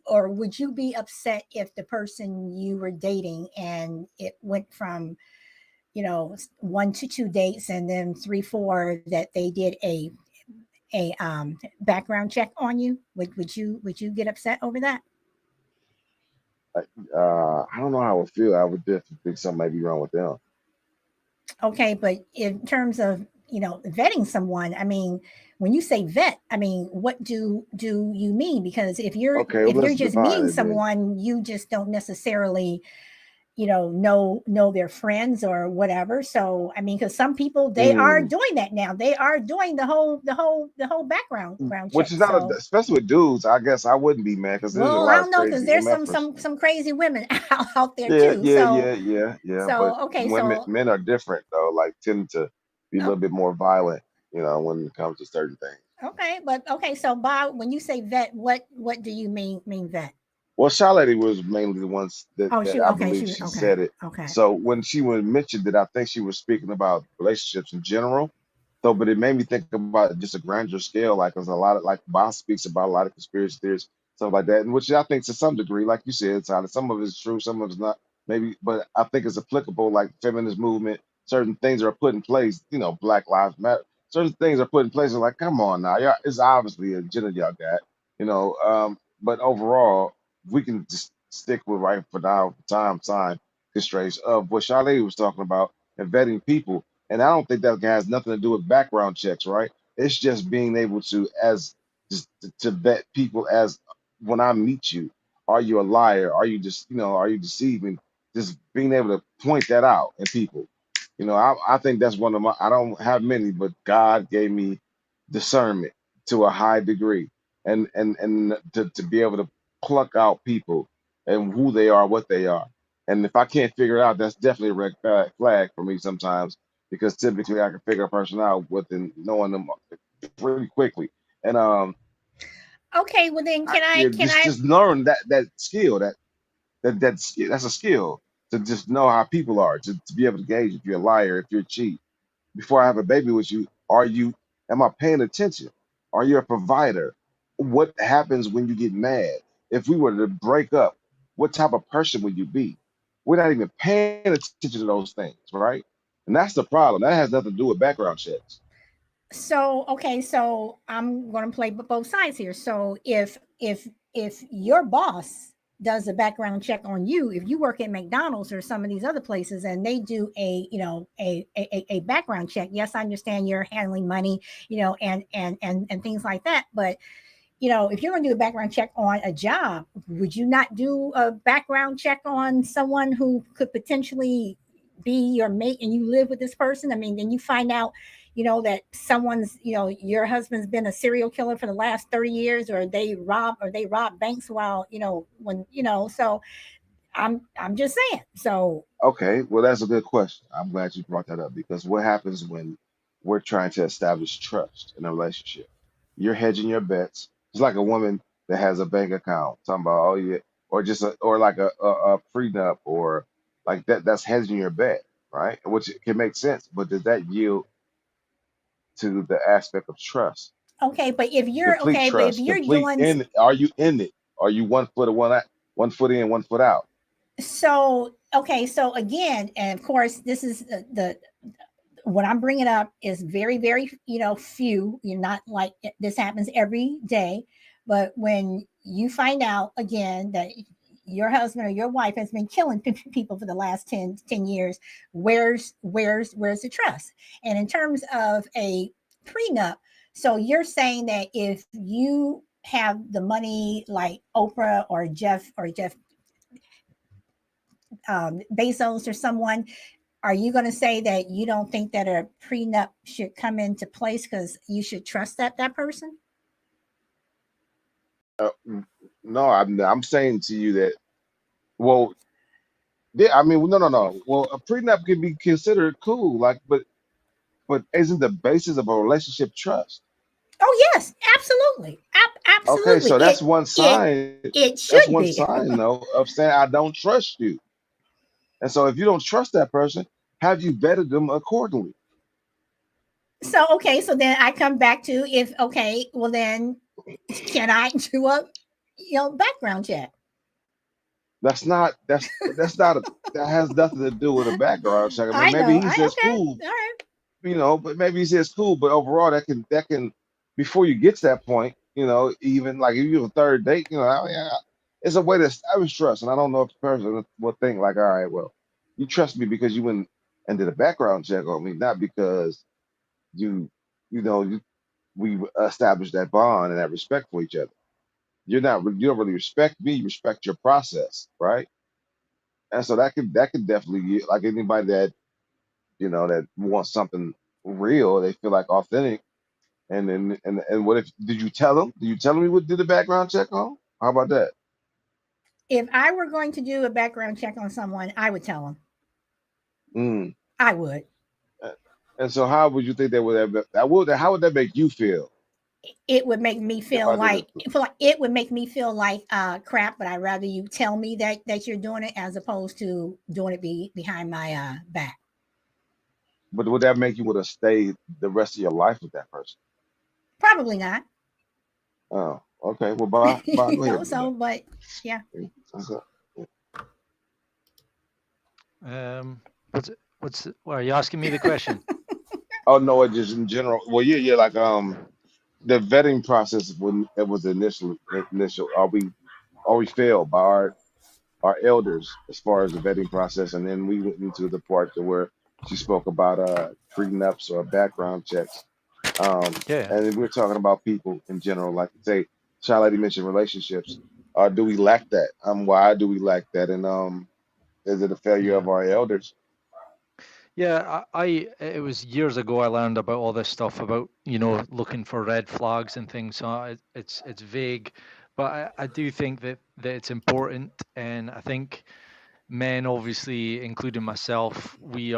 or would you be upset if the person you were dating and it went from, 1 to 2 dates and then 3, 4 that they did a background check on you? Would you get upset over that? I don't know how I would feel. I would definitely think something might be wrong with them. Okay, but in terms of vetting someone, I mean, when you say vet, I mean, what do you mean? Because if you're Okay, well, if you're let's just define meeting it then. someone, you just don't necessarily know their friends or whatever. So I mean, because some people, they are Mm. doing that now. They are doing the whole background Which check. is not, So, especially with dudes, I guess I wouldn't be mad because there's a well, I lot of don't know, because crazy there's some MFers. some crazy women out there Yeah, too. yeah, So yeah, yeah, yeah. But so okay, women, so men are different though. Like tend to be a oh, little bit more violent, when it comes to certain things. okay, but okay, so Bob, when you say vet, what do you mean vet? Well, Shy Lady was mainly the ones Oh, that she I okay, believe she she okay, said it. okay. So when she was mentioned it, I think she was speaking about relationships in general. So, but it made me think about just a grander scale, like there's a lot of like Bob speaks about a lot of conspiracy theories, stuff like that, and which I think to some degree, like you said, Tyler, some of it's true, some of it's not, maybe, but I think it's applicable, like feminist movement, certain things are put in place, Black Lives Matter, certain things are put in place. And like, come on now, yeah, it's obviously a agenda y'all got, but overall we can just stick with right for now time constraints of what Charlie was talking about and vetting people. And I don't think that has nothing to do with background checks, right? It's just being able to as just to vet people as when I meet you, are you a liar? Are you just are you deceiving? Just being able to point that out in people. I think that's one of my I don't have many, but God gave me discernment to a high degree. And to be able to pluck out people and who they are, what they are. And if I can't figure it out, that's definitely a red flag for me sometimes because typically I can figure a person out within knowing them pretty quickly. And Okay, well then, can I yeah, can just I just learn that skill that skill that's a skill to just know how people are to be able to gauge if you're a liar, if you're cheat before I have a baby with you, am I paying attention? Are you a provider? What happens when you get mad? If we were to break up, what type of person would you be? We're not even paying attention to those things, right? And that's the problem. That has nothing to do with background checks. so okay, so I'm going to play both sides here. So if your boss does a background check on you, if you work at McDonald's or some of these other places and they do a background check, yes, I understand you're handling money, and things like that, but if you're going to do a background check on a job, would you not do a background check on someone who could potentially be your mate and you live with this person? I mean, then you find out, that your husband's been a serial killer for the last 30 years, or they rob banks while, so I'm just saying. So, Okay, well, that's a good question. I'm glad you brought that up because what happens when we're trying to establish trust in a relationship? You're hedging your bets. It's like a woman that has a bank account, talking about, oh yeah, or just or like a prenup or like that. That's hedging your bet, right? Which can make sense, but does that yield to the aspect of trust, okay, complete but if trust, you're complete doing in? Are you in it? Are you one foot in, 1 foot out? so, okay, so again, and of course, this is the what I'm bringing up is very, very, few. You're not like this happens every day, but when you find out again that your husband or your wife has been killing people for the last ten years, where's the trust? And in terms of a prenup, so you're saying that if you have the money like Oprah or Jeff Bezos or someone, are you going to say that you don't think that a prenup should come into place because you should trust that person? Mm, no, I'm saying to you that well, yeah, I mean, no, no, no. Well, a prenup can be considered cool, like, but isn't the basis of a relationship trust? Oh yes, absolutely. Okay, Absolutely. so that's It one it sign. it That's one should be. sign, though, of saying I don't trust you. And so, if you don't trust that person, have you vetted them accordingly? So okay, so then I come back to, if okay, well then can I do a background check? That's not a that has nothing to do with a background check. I mean, I maybe know. he I says okay. cool, All right. but maybe he says cool, but overall, that can before you get to that point, even like if you have a third date, I mean, it's a way to establish trust. And I don't know if the person will think like, all right, well, you trust me because you went and did a background check on me, not because you, you know, you, we established that bond and that respect for each other. You don't really respect me, you respect your process, right? And so that could definitely like anybody that wants something real, they feel like authentic. And what if did you tell them? Did you tell them you would do the background check on? How about that? If I were going to do a background check on someone, I would tell them. Mm. I would. Uh, And so how would you think how would that make you feel It would make me if feel I did like it? it would make me feel like crap, but I'd rather you tell me that you're doing it as opposed to doing it behind my back. But would that make you want to stay the rest of your life with that person? Probably not. Oh, okay. Well, bye. Go ahead, So man. but yeah. That's it. Are you asking me the question? Oh no, it just in general. Well, yeah, like the vetting process when it was initial. Are we failed by our elders as far as the vetting process, and then we went into the part to where she spoke about prenups or background checks. Yeah. And then we're talking about people in general, like say, Child Lady mentioned relationships. Do we lack that? Why do we lack that? And is it a failure Yeah. of our elders? Yeah, it was years ago I learned about all this stuff about, looking for red flags and things. So it's vague, but I do think that it's important, and I think men, obviously, including myself, we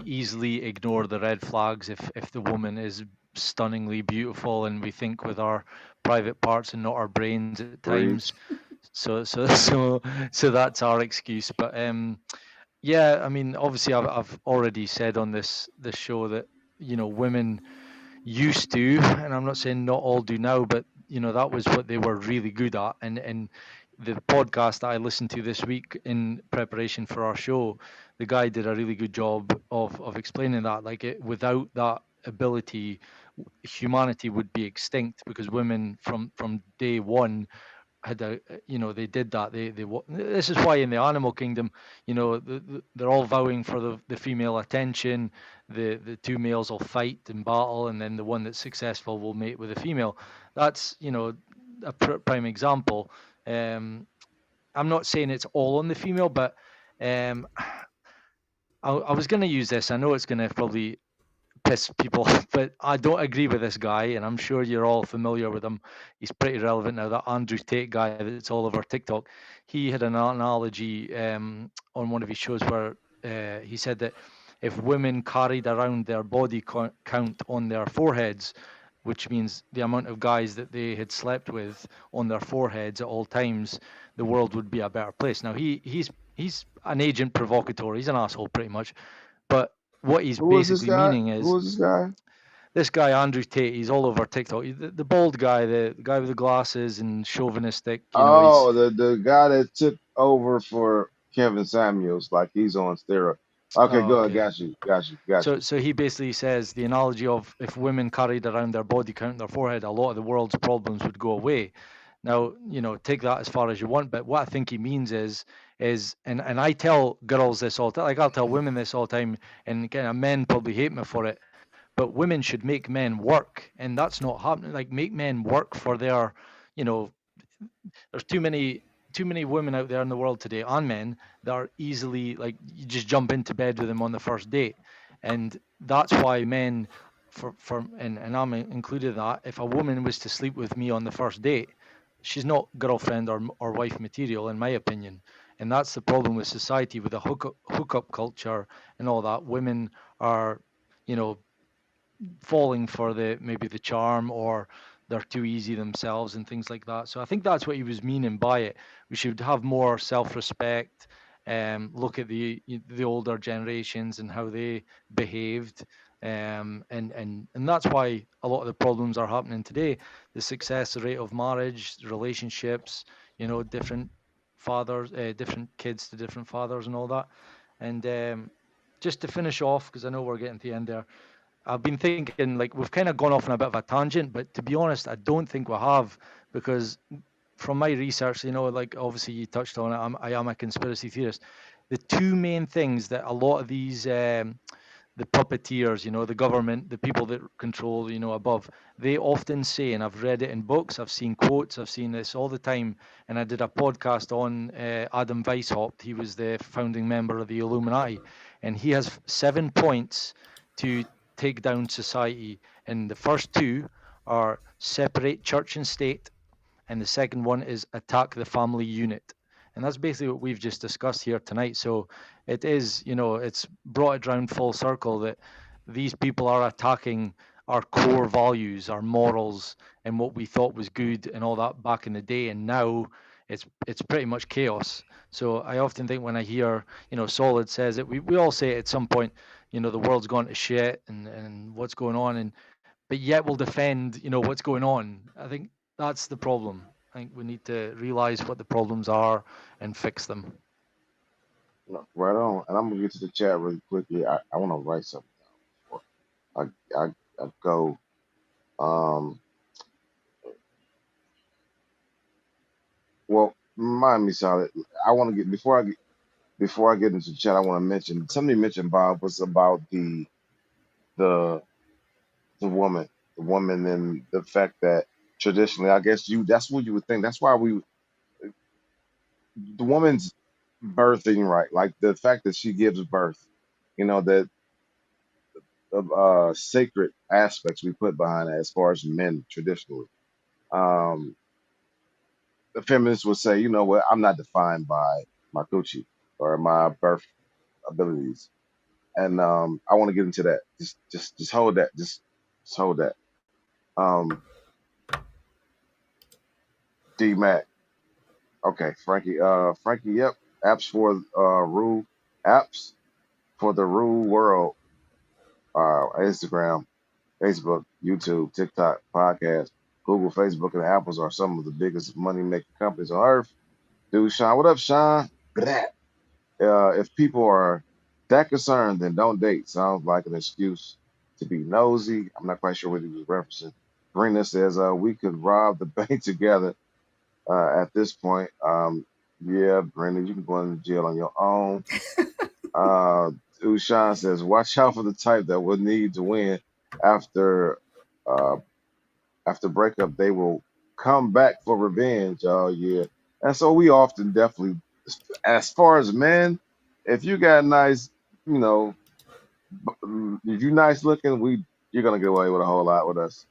easily ignore the red flags if the woman is stunningly beautiful, and we think with our private parts and not our brains at times. Preach. So that's our excuse. But yeah, I mean, obviously, I've already said on this show that women used to, and I'm not saying not all do now, but that was what they were really good at. And the podcast that I listened to this week in preparation for our show, the guy did a really good job of explaining that. Like, without that ability, humanity would be extinct, because women from day one had they did that. This is why in the animal kingdom, they're all vowing for the female attention. The two males will fight and battle, and then the one that's successful will mate with a female. That's a prime example. um I'm not saying it's all on the female, but um I was going to use this. I know it's going to probably piss people off, but I don't agree with this guy, and I'm sure you're all familiar with him. He's pretty relevant now. That Andrew Tate guy that's all over TikTok. He had an analogy on one of his shows where he said that if women carried around their body count on their foreheads, which means the amount of guys that they had slept with on their foreheads at all times, the world would be a better place. Now he's an agent provocateur. He's an asshole pretty much, but what he's Who was this basically guy? meaning Who is, was this guy? this guy Andrew Tate. He's all over TikTok. The bald guy, the guy with the glasses and chauvinistic. He's Oh, the guy that took over for Kevin Samuels, like he's on steroids. Okay, oh, go ahead. okay. Got you. So he basically says the analogy of if women carried around their body count in their forehead, a lot of the world's problems would go away. Now, take that as far as you want, but what I think he means is and I tell girls this all the time, like I'll tell women this all the time, and kind of men probably hate me for it, but women should make men work, and that's not happening. Like, make men work for their, you know, there's too many women out there in the world today, and men, that are easily, like, you just jump into bed with them on the first date. And that's why men, and I'm included in that, if a woman was to sleep with me on the first date, she's not girlfriend or wife material, in my opinion. And that's the problem with society, with the hookup culture and all that. Women are, you know falling for the maybe the charm or they're too easy themselves and things like that. So I think that's what he was meaning by it. We should have more self-respect. Look at the older generations and how they behaved, and that's why a lot of the problems are happening today. The success rate of marriage, relationships, different fathers, different kids to different fathers, and all that. And just to finish off, because I know we're getting to the end there, I've been thinking, like, we've kind of gone off on a bit of a tangent, but to be honest, I don't think we have, because from my research, like obviously you touched on it, I am a conspiracy theorist. The two main things that a lot of these the puppeteers, the government, the people that control, above, they often say, and I've read it in books, I've seen quotes, I've seen this all the time, and I did a podcast on Adam Weishaupt. He was the founding member of the Illuminati, and he has 7 points to take down society, and the first two are separate church and state, and the second one is attack the family unit. And that's basically what we've just discussed here tonight. So it is, it's brought it round full circle that these people are attacking our core values, our morals, and what we thought was good and all that back in the day. And now it's pretty much chaos. So I often think when I hear, Solid says it, we all say it at some point, the world's gone to shit and what's going on, but yet we'll defend, what's going on. I think that's the problem. I think we need to realize what the problems are and fix them. No, right on. And I'm gonna get to the chat really quickly. I want to write something down before I go. Um, well, remind me, Solid. I want to get before I get into the chat. I want to mention somebody mentioned Bob was about the the woman, the woman, and the fact that traditionally, I guess that's what you would think. That's why the woman's birthing right, like the fact that she gives birth, that of sacred aspects we put behind it as far as men traditionally. Um, the feminists would say, you know what, I'm not defined by my coochie or my birth abilities. And I want to get into that. Just hold that. Just hold that. Um, D Mac. Okay, Frankie. Frankie. Yep. Apps for rule. Apps for the rule world. Instagram, Facebook, YouTube, TikTok, podcast, Google, Facebook, and Apples are some of the biggest money making companies on earth. Dude, Sean, what up, Sean? Blah. If people are that concerned, then don't date. Sounds like an excuse to be nosy. I'm not quite sure what he was referencing. Brina says we could rob the bank together at this point. Yeah, Brenda, you can go into jail on your own. Uh, Ushan says, watch out for the type that will need to win after uh, after breakup. They will come back for revenge. Oh yeah, and so we often definitely, as far as men, if you got nice, you know, if you nice looking, you're gonna get away with a whole lot with us,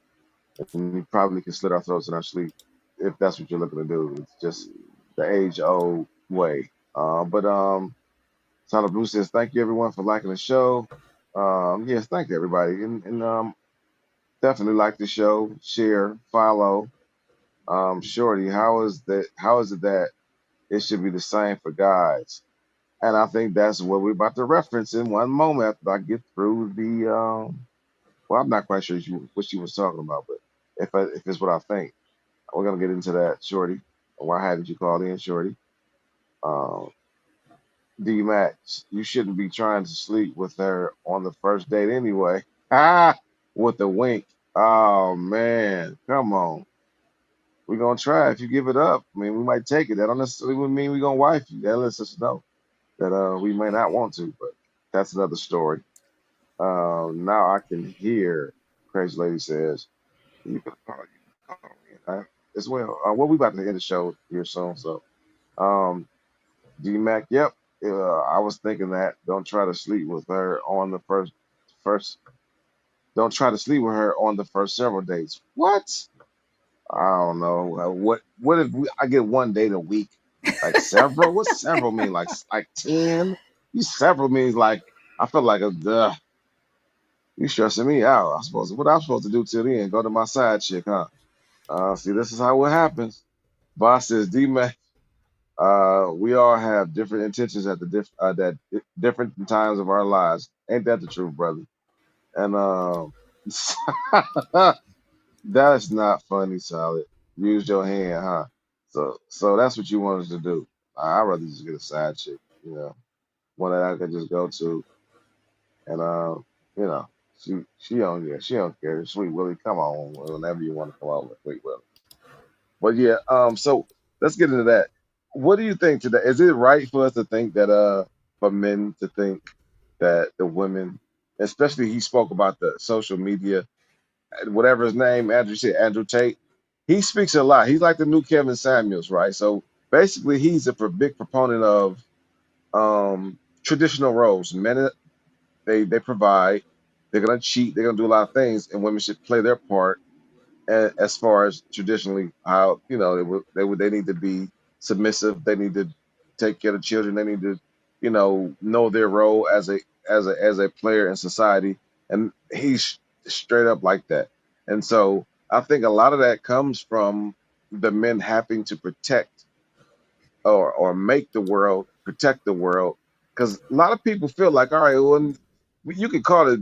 and you probably can slit our throats in our sleep if that's what you're looking to do. It's just the age old way. But Solid Blue says, thank you everyone for liking the show. Yes, thank you everybody. And definitely like the show, share, follow. Shorty, how is it that it should be the same for guys? And I think that's what we're about to reference in one moment after I get through the well, I'm not quite sure what she was talking about, but if it's what I think, we're gonna get into that, Shorty. Why haven't you called in, Shorty? Um, D Max, you shouldn't be trying to sleep with her on the first date anyway. Ah, with a wink. Oh man, come on. We're gonna try. If you give it up, I mean, we might take it. That don't necessarily mean we're gonna wife you. That lets us know that we may not want to, but that's another story. Now I can hear. Crazy Lady says you can call me as well. Well, we about to end the show here soon, so D-Mac, yep. I was thinking that. Don't try to sleep with her on the first. Don't try to sleep with her on the first several dates. What? I don't know. What if I get one date a week? Like several? What's several mean? Like 10? You several means like I feel like you stressing me out. What I'm supposed to do till the end? Go to my side chick, huh? See, this is how it happens. Boss says, D-Man, we all have different intentions at the different times of our lives. Ain't that the truth, brother? And that's not funny, Solid. Use your hand, huh? So that's what you want us to do. I'd rather just get a side chick, one that I could just go to, and you know, she don't care. Sweet Willie, come on whenever you want to come over, Sweet Willie. But yeah, so let's get into that. What do you think today? Is it right for us to think that for men to think that the women, especially he spoke about the social media, whatever his name, Andrew said, Andrew Tate, he speaks a lot. He's like the new Kevin Samuels, right? So basically he's a big proponent of traditional roles. Men, they provide, they're gonna cheat, they're gonna do a lot of things, and women should play their part as far as traditionally how they need to be submissive, they need to take care of children, they need to know their role as a player in society, and he's straight up like that. And so I think a lot of that comes from the men having to protect or make the world, protect the world, because a lot of people feel like, all right, well, you can call it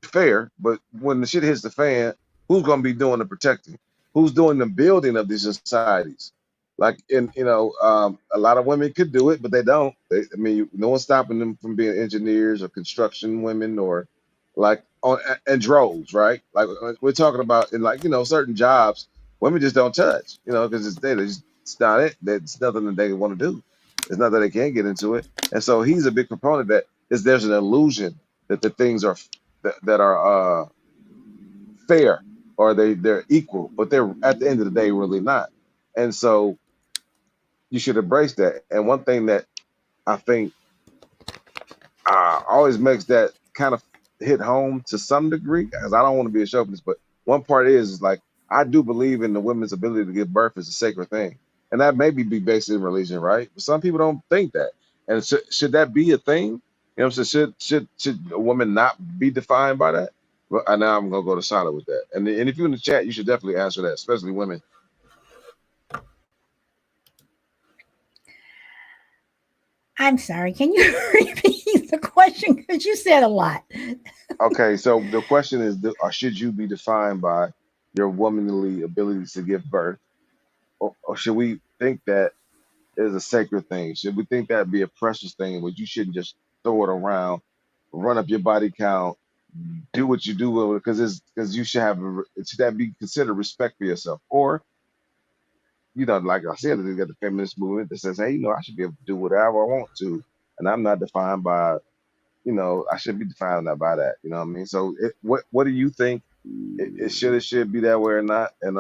fair, but when the shit hits the fan, who's going to be doing the protecting? Who's doing the building of these societies? Like, a lot of women could do it, but they don't. I mean, no one's stopping them from being engineers or construction women or like on and droves, right? Like we're talking about in like certain jobs, women just don't touch, because it's not it. It's nothing that they want to do. It's not that they can't get into it. And so he's a big proponent that there's an illusion that the things are that are fair or they're equal, but they're at the end of the day really not. And so you should embrace that. And one thing that I think always makes that kind of hit home to some degree, because I don't want to be a chauvinist, but one part is like I do believe in the women's ability to give birth is a sacred thing, and that maybe be based in religion, right? But some people don't think that, and should that be a thing? You know, what I'm saying, should a woman not be defined by that? Well, now I'm gonna go to Shala with that, and if you're in the chat, you should definitely answer that, especially women. I'm sorry. Can you repeat the question? Because you said a lot. Okay, so the question is, should you be defined by your womanly abilities to give birth? Or should we think that is a sacred thing? Should we think that be a precious thing, where you shouldn't just throw it around, run up your body count, do what you do with it, because you should have should that be considered respect for yourself? Or like I said, you got the feminist movement that says, hey, I should be able to do whatever I want to, and I'm not defined by I should be defined not by that. You know what I mean? So what do you think? It should be that way or not? And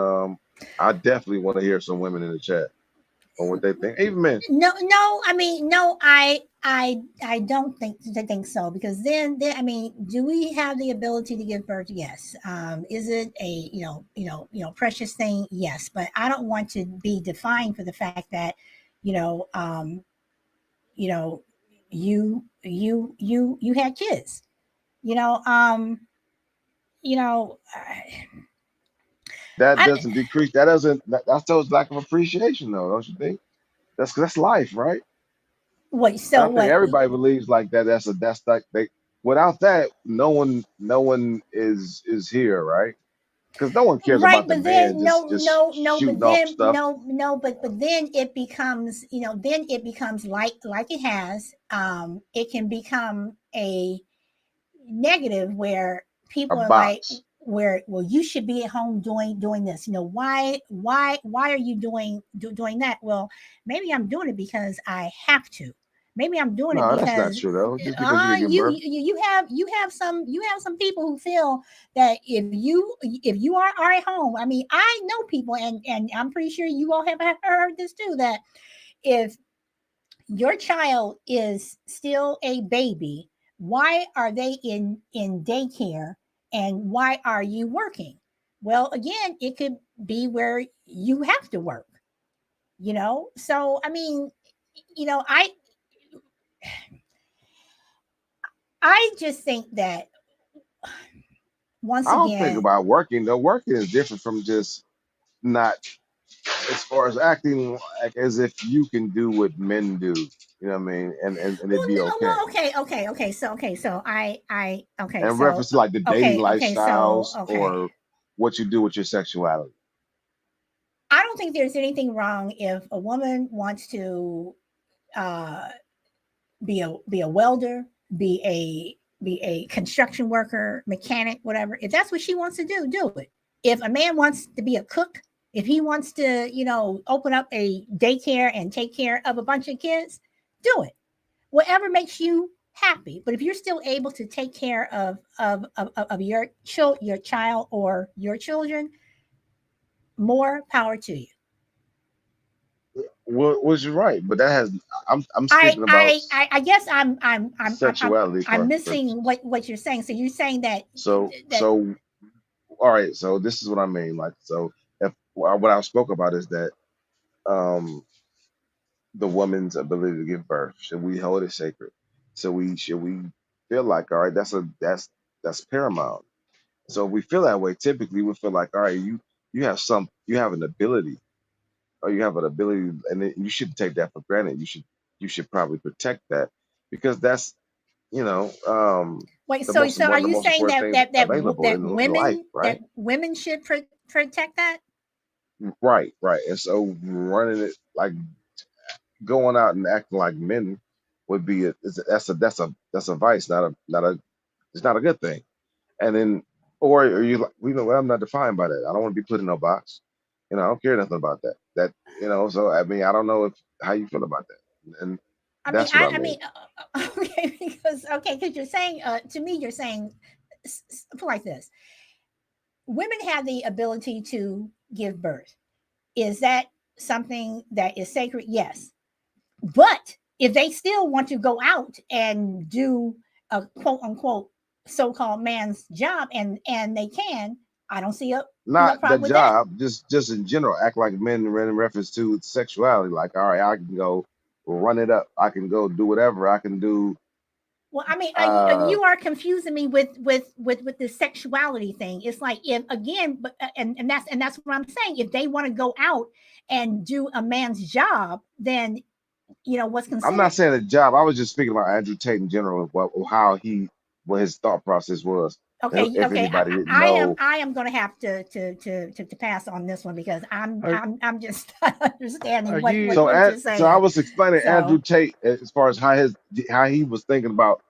I definitely want to hear some women in the chat on what they think. Even men. No. I mean, no. I don't think so, because then I mean, do we have the ability to give birth? Yes. Is it a precious thing? Yes. But I don't want to be defined for the fact that you know um, you know you had kids. You know you know That I doesn't decrease. That shows lack of appreciation, though, don't you think? That's life, right? what And so I think what everybody believes like that. That's like they. Without that, no one is here, right? Because no one cares Right, about the but man then just shooting off stuff. but then it becomes, then it becomes like it has. It can become a negative where A people are like, box. where well, you should be at home doing this. Why are you doing that? Well, maybe I'm doing it because I have to. Maybe I'm doing it No, that's not because true though. Just because you didn't give birth. you have some people who feel that if you are at home. I mean, I know people, and I'm pretty sure you all have heard this too, that if your child is still a baby, why are they in daycare, and why are you working? Well, again, it could be where you have to work. So I mean, you know i I just think that, once I don't think again, about working though. Working is different from just not as far as acting like as if you can do what men do. You know what I mean? And it'd Well, be no, okay. well, okay. So okay. And So reference to like the dating so lifestyles okay. or what you do with your sexuality. I don't think there's anything wrong if a woman wants to uh, be a welder, be a construction worker, mechanic, whatever. If that's what she wants to do it. If a man wants to be a cook, if he wants to, open up a daycare and take care of a bunch of kids, do it. Whatever makes you happy. But if you're still able to take care of your child or your children, more power to you. Well, was you right? But that has I'm I speaking about I I, I guess I'm sexuality for missing what you're saying. So you're saying that that so all right. So this is what I mean. Like so, if what I spoke about is that um the woman's ability to give birth, should we hold it sacred? So we should we feel like all right, that's paramount. So if we feel that way, typically we feel like all right, you have an ability or you have an ability, and you shouldn't take that for granted. You should probably protect that because that's you know um wait. the So most so one are of the you most saying important that things that that available that in life, that right? women should protect that? Right, right. And so running it like going out and acting like men would be that's a vice, not a it's not a good thing. And then or are you like what, I'm not defined by that. I don't want to be put in no box. I don't care nothing about that. So I mean I don't know if how you feel about that. And I mean, that's what I I mean. mean, okay, because you're saying to me, you're saying put like this: women have the ability to give birth. Is that something that is sacred? Yes. But if they still want to go out and do a quote unquote so-called man's job and they can, I don't see a Not the problem with that. job, just in general, act like men in reference to sexuality. Like, all right, I can go run it up. I can go do whatever. I can do Well, I mean, uh you are confusing me with the sexuality thing. It's like if again, but and that's what I'm saying. If they want to go out and do a man's job, then what's I'm not considered. saying a job. I was just speaking about Andrew Tate in general, and what his thought process was. And Okay, if okay. anybody didn't I am know, I am going to have to pass on this one because I'm Are I'm I'm just not understanding are what you what, what you're so I saying. was explaining Andrew So Tate as far as how he was thinking about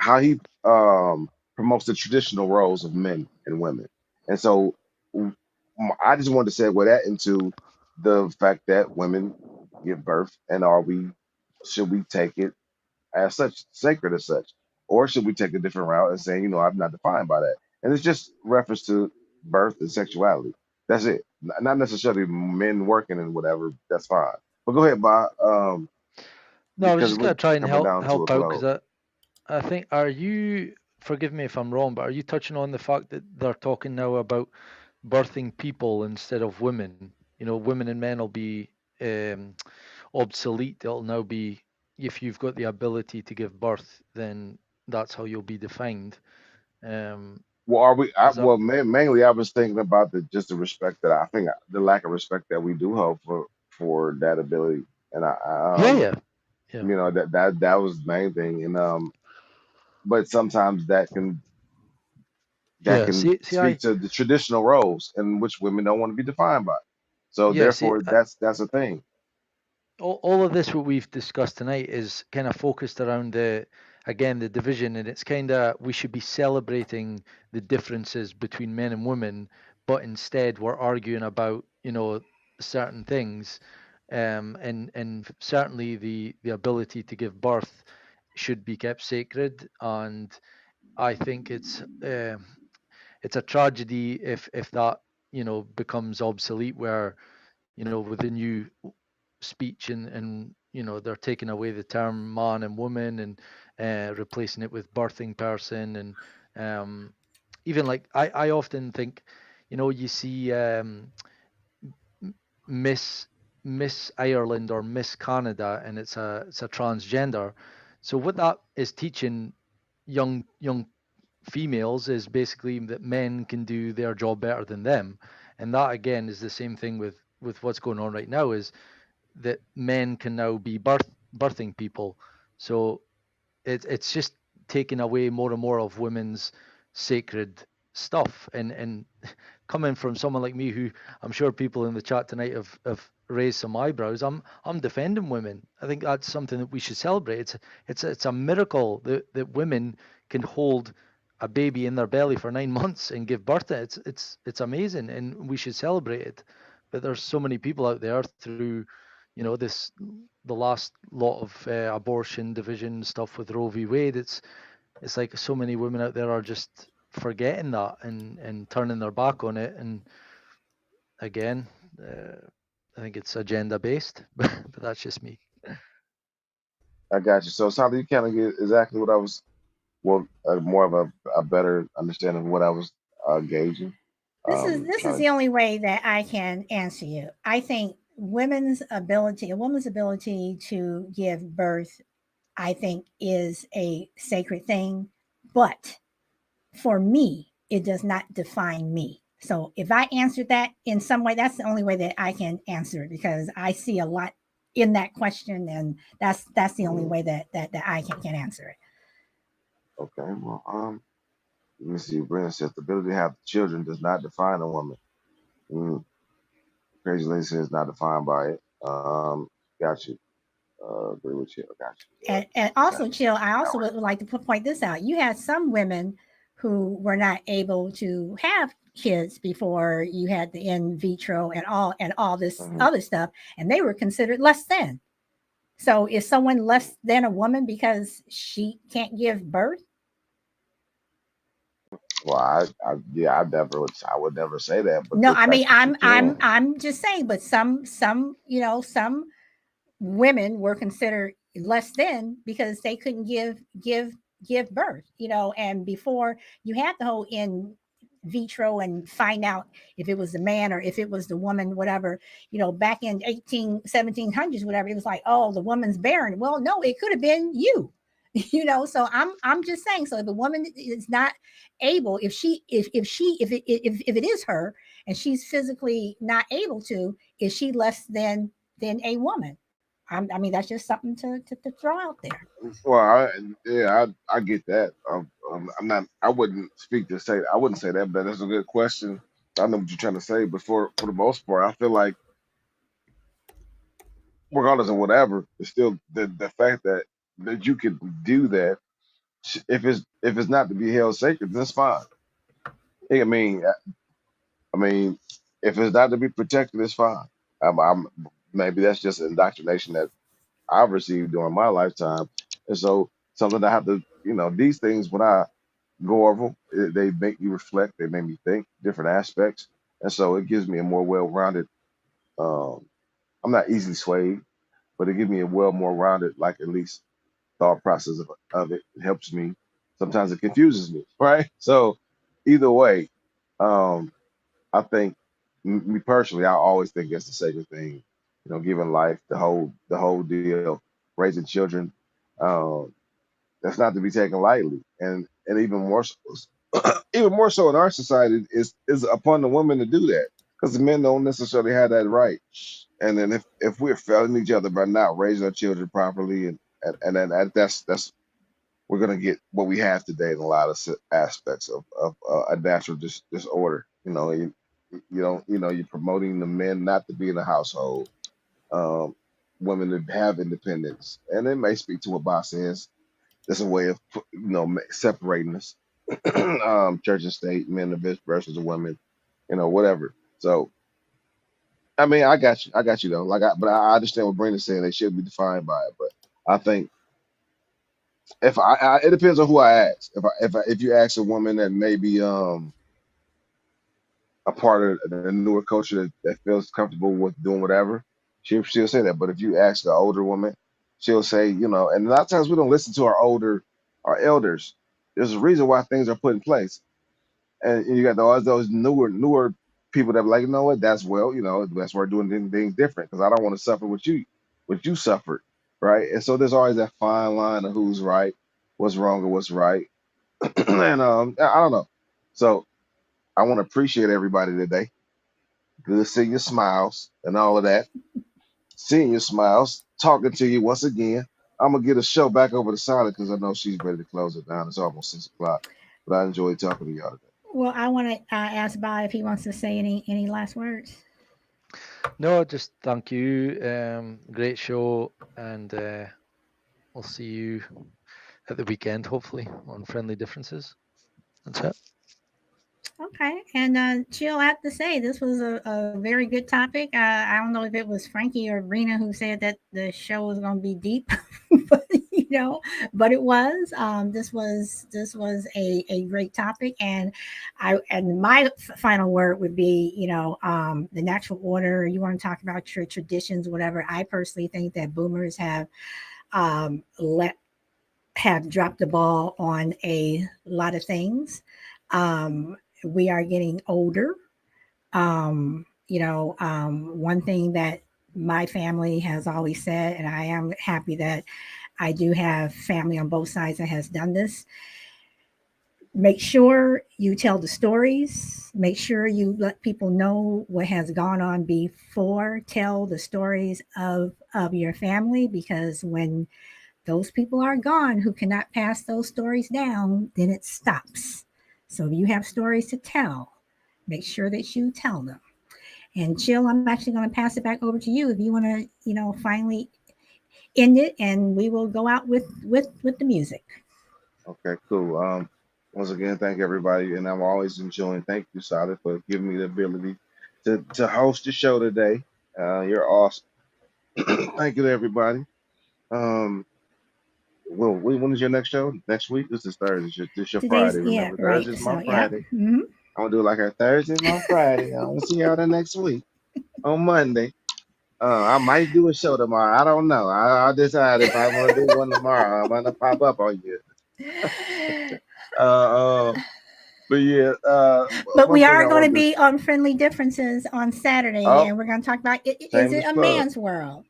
how he promotes the traditional roles of men and women, and so w- I just wanted to segue that into the fact that women give birth, and should we take it as such sacred as such, or should we take a different route and say, I'm not defined by that, and it's just reference to birth and sexuality. That's it. Not necessarily men working and whatever. That's fine. But go ahead, Bob. No, I was Because just we're gonna try and coming help down to a help out because close. I think are you forgive me if I'm wrong, but are you touching on the fact that they're talking now about birthing people instead of women? Women and men will be um, obsolete. It'll now be if you've got the ability to give birth, then that's how you'll be defined. Um, Well, are we? is that Mainly, I was thinking about the respect that I think the lack of respect that we do have for that ability, and yeah, yeah, yeah, that was the main thing, and but sometimes that yeah. can See, speak to the traditional roles in which women don't want to be defined by. So see, therefore, that's a thing. all of this what we've discussed tonight is kind of focused around the division, and it's kind of we should be celebrating the differences between men and women, but instead we're arguing about certain things, and certainly the ability to give birth should be kept sacred. And I think it's a tragedy if that becomes obsolete, where with the new speech and they're taking away the term man and woman and replacing it with birthing person. And even like I often think you see miss miss Ireland or Miss Canada, and it's a transgender. So what that is teaching young females is basically that men can do their job better than them. And that again is the same thing with what's going on right now, is that men can now be birthing people. So it's just taking away more and more of women's sacred stuff. And coming from someone like me, who I'm sure people in the chat tonight have raised some eyebrows, I'm defending women. I think that's something that we should celebrate. It's a miracle that women can hold a baby in their belly for 9 months and give birth to it. It's amazing, and we should celebrate it. But there's so many people out there through, this, the last lot of abortion division stuff with Roe v. Wade. It's like so many women out there are just forgetting that and turning their back on it. And again, I think it's agenda based, but that's just me. I got you. So, Sally, you kind of get exactly what I was, well, more of a better understanding of what I was gauging. This is Trying the only way that I can answer you. I think a woman's ability to give birth, I think, is a sacred thing. But for me, it does not define me. So if I answered that in some way, that's the only way that I can answer it, because I see a lot in that question, and that's the only to. way that I can answer it. Okay. Well, let me see. Brenda says the ability to have children does not define a woman. Mm, Crazy Lady says not defined by it. Got you. Agree with you. I got you. And Got also, you. Chill, I All also right. would like to point this out. You had some women who were not able to have kids before you had the in vitro and all this Mhm. other stuff, and they were considered less than. So is someone less than a woman because she can't give birth? Well, yeah, I would never say that, but No, if I mean that's what you're doing, I'm just saying, but some women were considered less than because they couldn't give birth, and before you had the whole in vitro and find out if it was the man or if it was the woman, whatever, back in 1700s, whatever, it was like, oh, the woman's barren. Well, no, it could have been you. So I'm just saying, so if a woman is not able, if it is her and she's physically not able to, is she less than a woman? I mean, that's just something to throw out there. well, yeah, I get that. I'm not. I wouldn't speak to say. I wouldn't say that, but that's a good question. I know what you're trying to say, but for the most part, I feel like regardless of whatever, it's still the fact that you could do that. If it's not to be held sacred, that's fine. I mean, if it's not to be protected, it's fine. I'm maybe that's just indoctrination that I've received during my lifetime, and so something I have to, these things when I go over 'em, they make you reflect. They make me think different aspects, and so it gives me a more well-rounded. Um, I'm not easily swayed, but it gives me a more rounded, like at least thought process of it. It helps me. Sometimes it confuses me, right? So either way, um, I think me personally, I always think it's the sacred thing, giving life, the whole deal, raising children. Um, that's not to be taken lightly, and even more so in our society is upon the women to do that because the men don't necessarily have that right. And then if we're failing each other by not raising our children properly, and then that's we're gonna get what we have today in a lot of aspects of a natural disorder. You're promoting the men not to be in the household, um, women to have independence, and it may speak to what Boss says. There's a way of separating us, church and state, men versus the women, whatever. So I mean, I got you though. But I understand what Brenda's saying. They should be defined by it, but I think if it depends on who I ask. If you ask a woman that maybe a part of the newer culture that feels comfortable with doing whatever, she'll say that. But if you ask an older woman, she'll say, and a lot of times we don't listen to our elders. There's a reason why things are put in place, and you got those newer people that be like, you know what, that's where doing things different because I don't want to suffer what you suffered, right? And so there's always that fine line of who's right, what's wrong, or what's right, and I don't know. So I want to appreciate everybody today. Good seeing your smiles and all of that. Seeing your smiles, talking to you once again. I'm gonna get a show back over to Sally because I know she's ready to close it down. It's almost 6 o'clock, but I enjoyed talking to y'all today. Well, I want to ask Bob if he wants to say any last words. No, just thank you. Great show, and we'll see you at the weekend, hopefully, on Friendly Differences. That's it. Okay, and Jill, I have to say this was a very good topic. I don't know if it was Frankie or Rena who said that the show was going to be deep, but but it was. This was a great topic, and my final word would be the natural order. You want to talk about your traditions, whatever. I personally think that boomers let have dropped the ball on a lot of things. We are getting older. One thing that my family has always said, and I am happy that I do have family on both sides that has done this. Make sure you tell the stories. Make sure you let people know what has gone on before. Tell the stories of your family, because when those people are gone who cannot pass those stories down, then it stops. So if you have stories to tell, make sure that you tell them. And Jill, I'm actually going to pass it back over to you if you want to, finally end it, and we will go out with the music. Okay, cool. Once again, thank everybody, and I'm always enjoying. Thank you, Sally, for giving me the ability to host the show today. You're awesome. Thank you to everybody. Um, well, when is your next show? Next week? This is Thursday. This your Today's, Friday. yeah, Remember, right. Thursday's So my yeah. Friday. Hmm. I'm gonna do it like a Thursday's my Friday. I want to see y'all the next week on Monday. I might do a show tomorrow. I don't know. I'll decide if I want to do one tomorrow. I'm gonna pop up on you. Uh, uh, but yeah, But one we thing are I going to want to be on Friendly Differences on Saturday, oh, and we're going to talk about is it shameless a plug. man's world?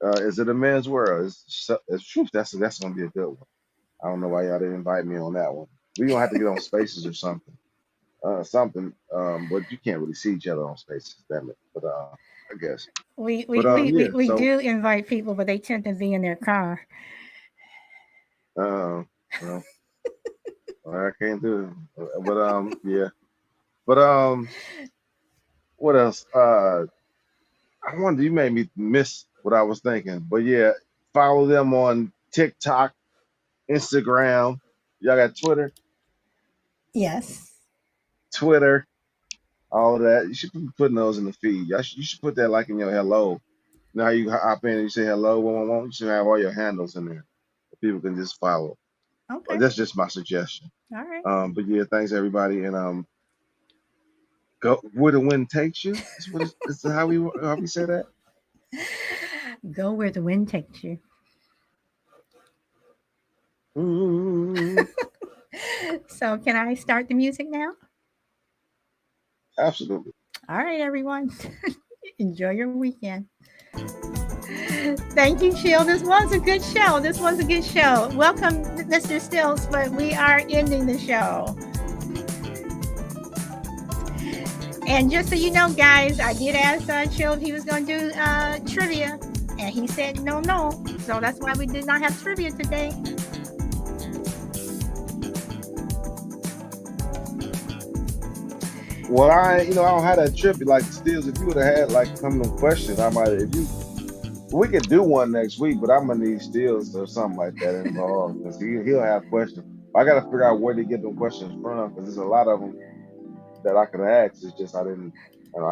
Is it a man's world? It's truth. That's gonna be a good one. I don't know why y'all didn't invite me on that one. We gonna have to get on Spaces or something. Something. But you can't really see each other on Spaces, damn it. But I guess. We But we, we, we yeah. we So do invite people, but they tend to be in their car. well, I can't do it. But yeah. But what else? I wonder. You made me miss what I was thinking. But yeah, follow them on TikTok, Instagram. Y'all got Twitter, Yes. Twitter, all of that. You should be putting those in the feed. You should put that like in your hello. You know how you hop in and you say hello, 111. You should have all your handles in there. People can just follow. Okay. That's just my suggestion. All right. But yeah, thanks everybody, and go where the wind takes you. Is how we say that. Go where the wind takes you. Ooh, So, can I start the music now? absolutely. All right, everyone. Enjoy your weekend. Thank you, Chill. This was a good show. This was a good show. Welcome, Mr. Stills, but we are ending the show. And just so you know, guys, I did ask Chill if he was going to do trivia, and he said no. So that's why we did not have trivia today. Well, I don't have that trip like Steels. If you would have had like some of them questions, I might. If you we could do one next week, but I'm gonna need Steels or something like that involved because he'll have questions. I got to figure out where to get them questions from because there's a lot of them that I could ask. It's just I didn't. I don't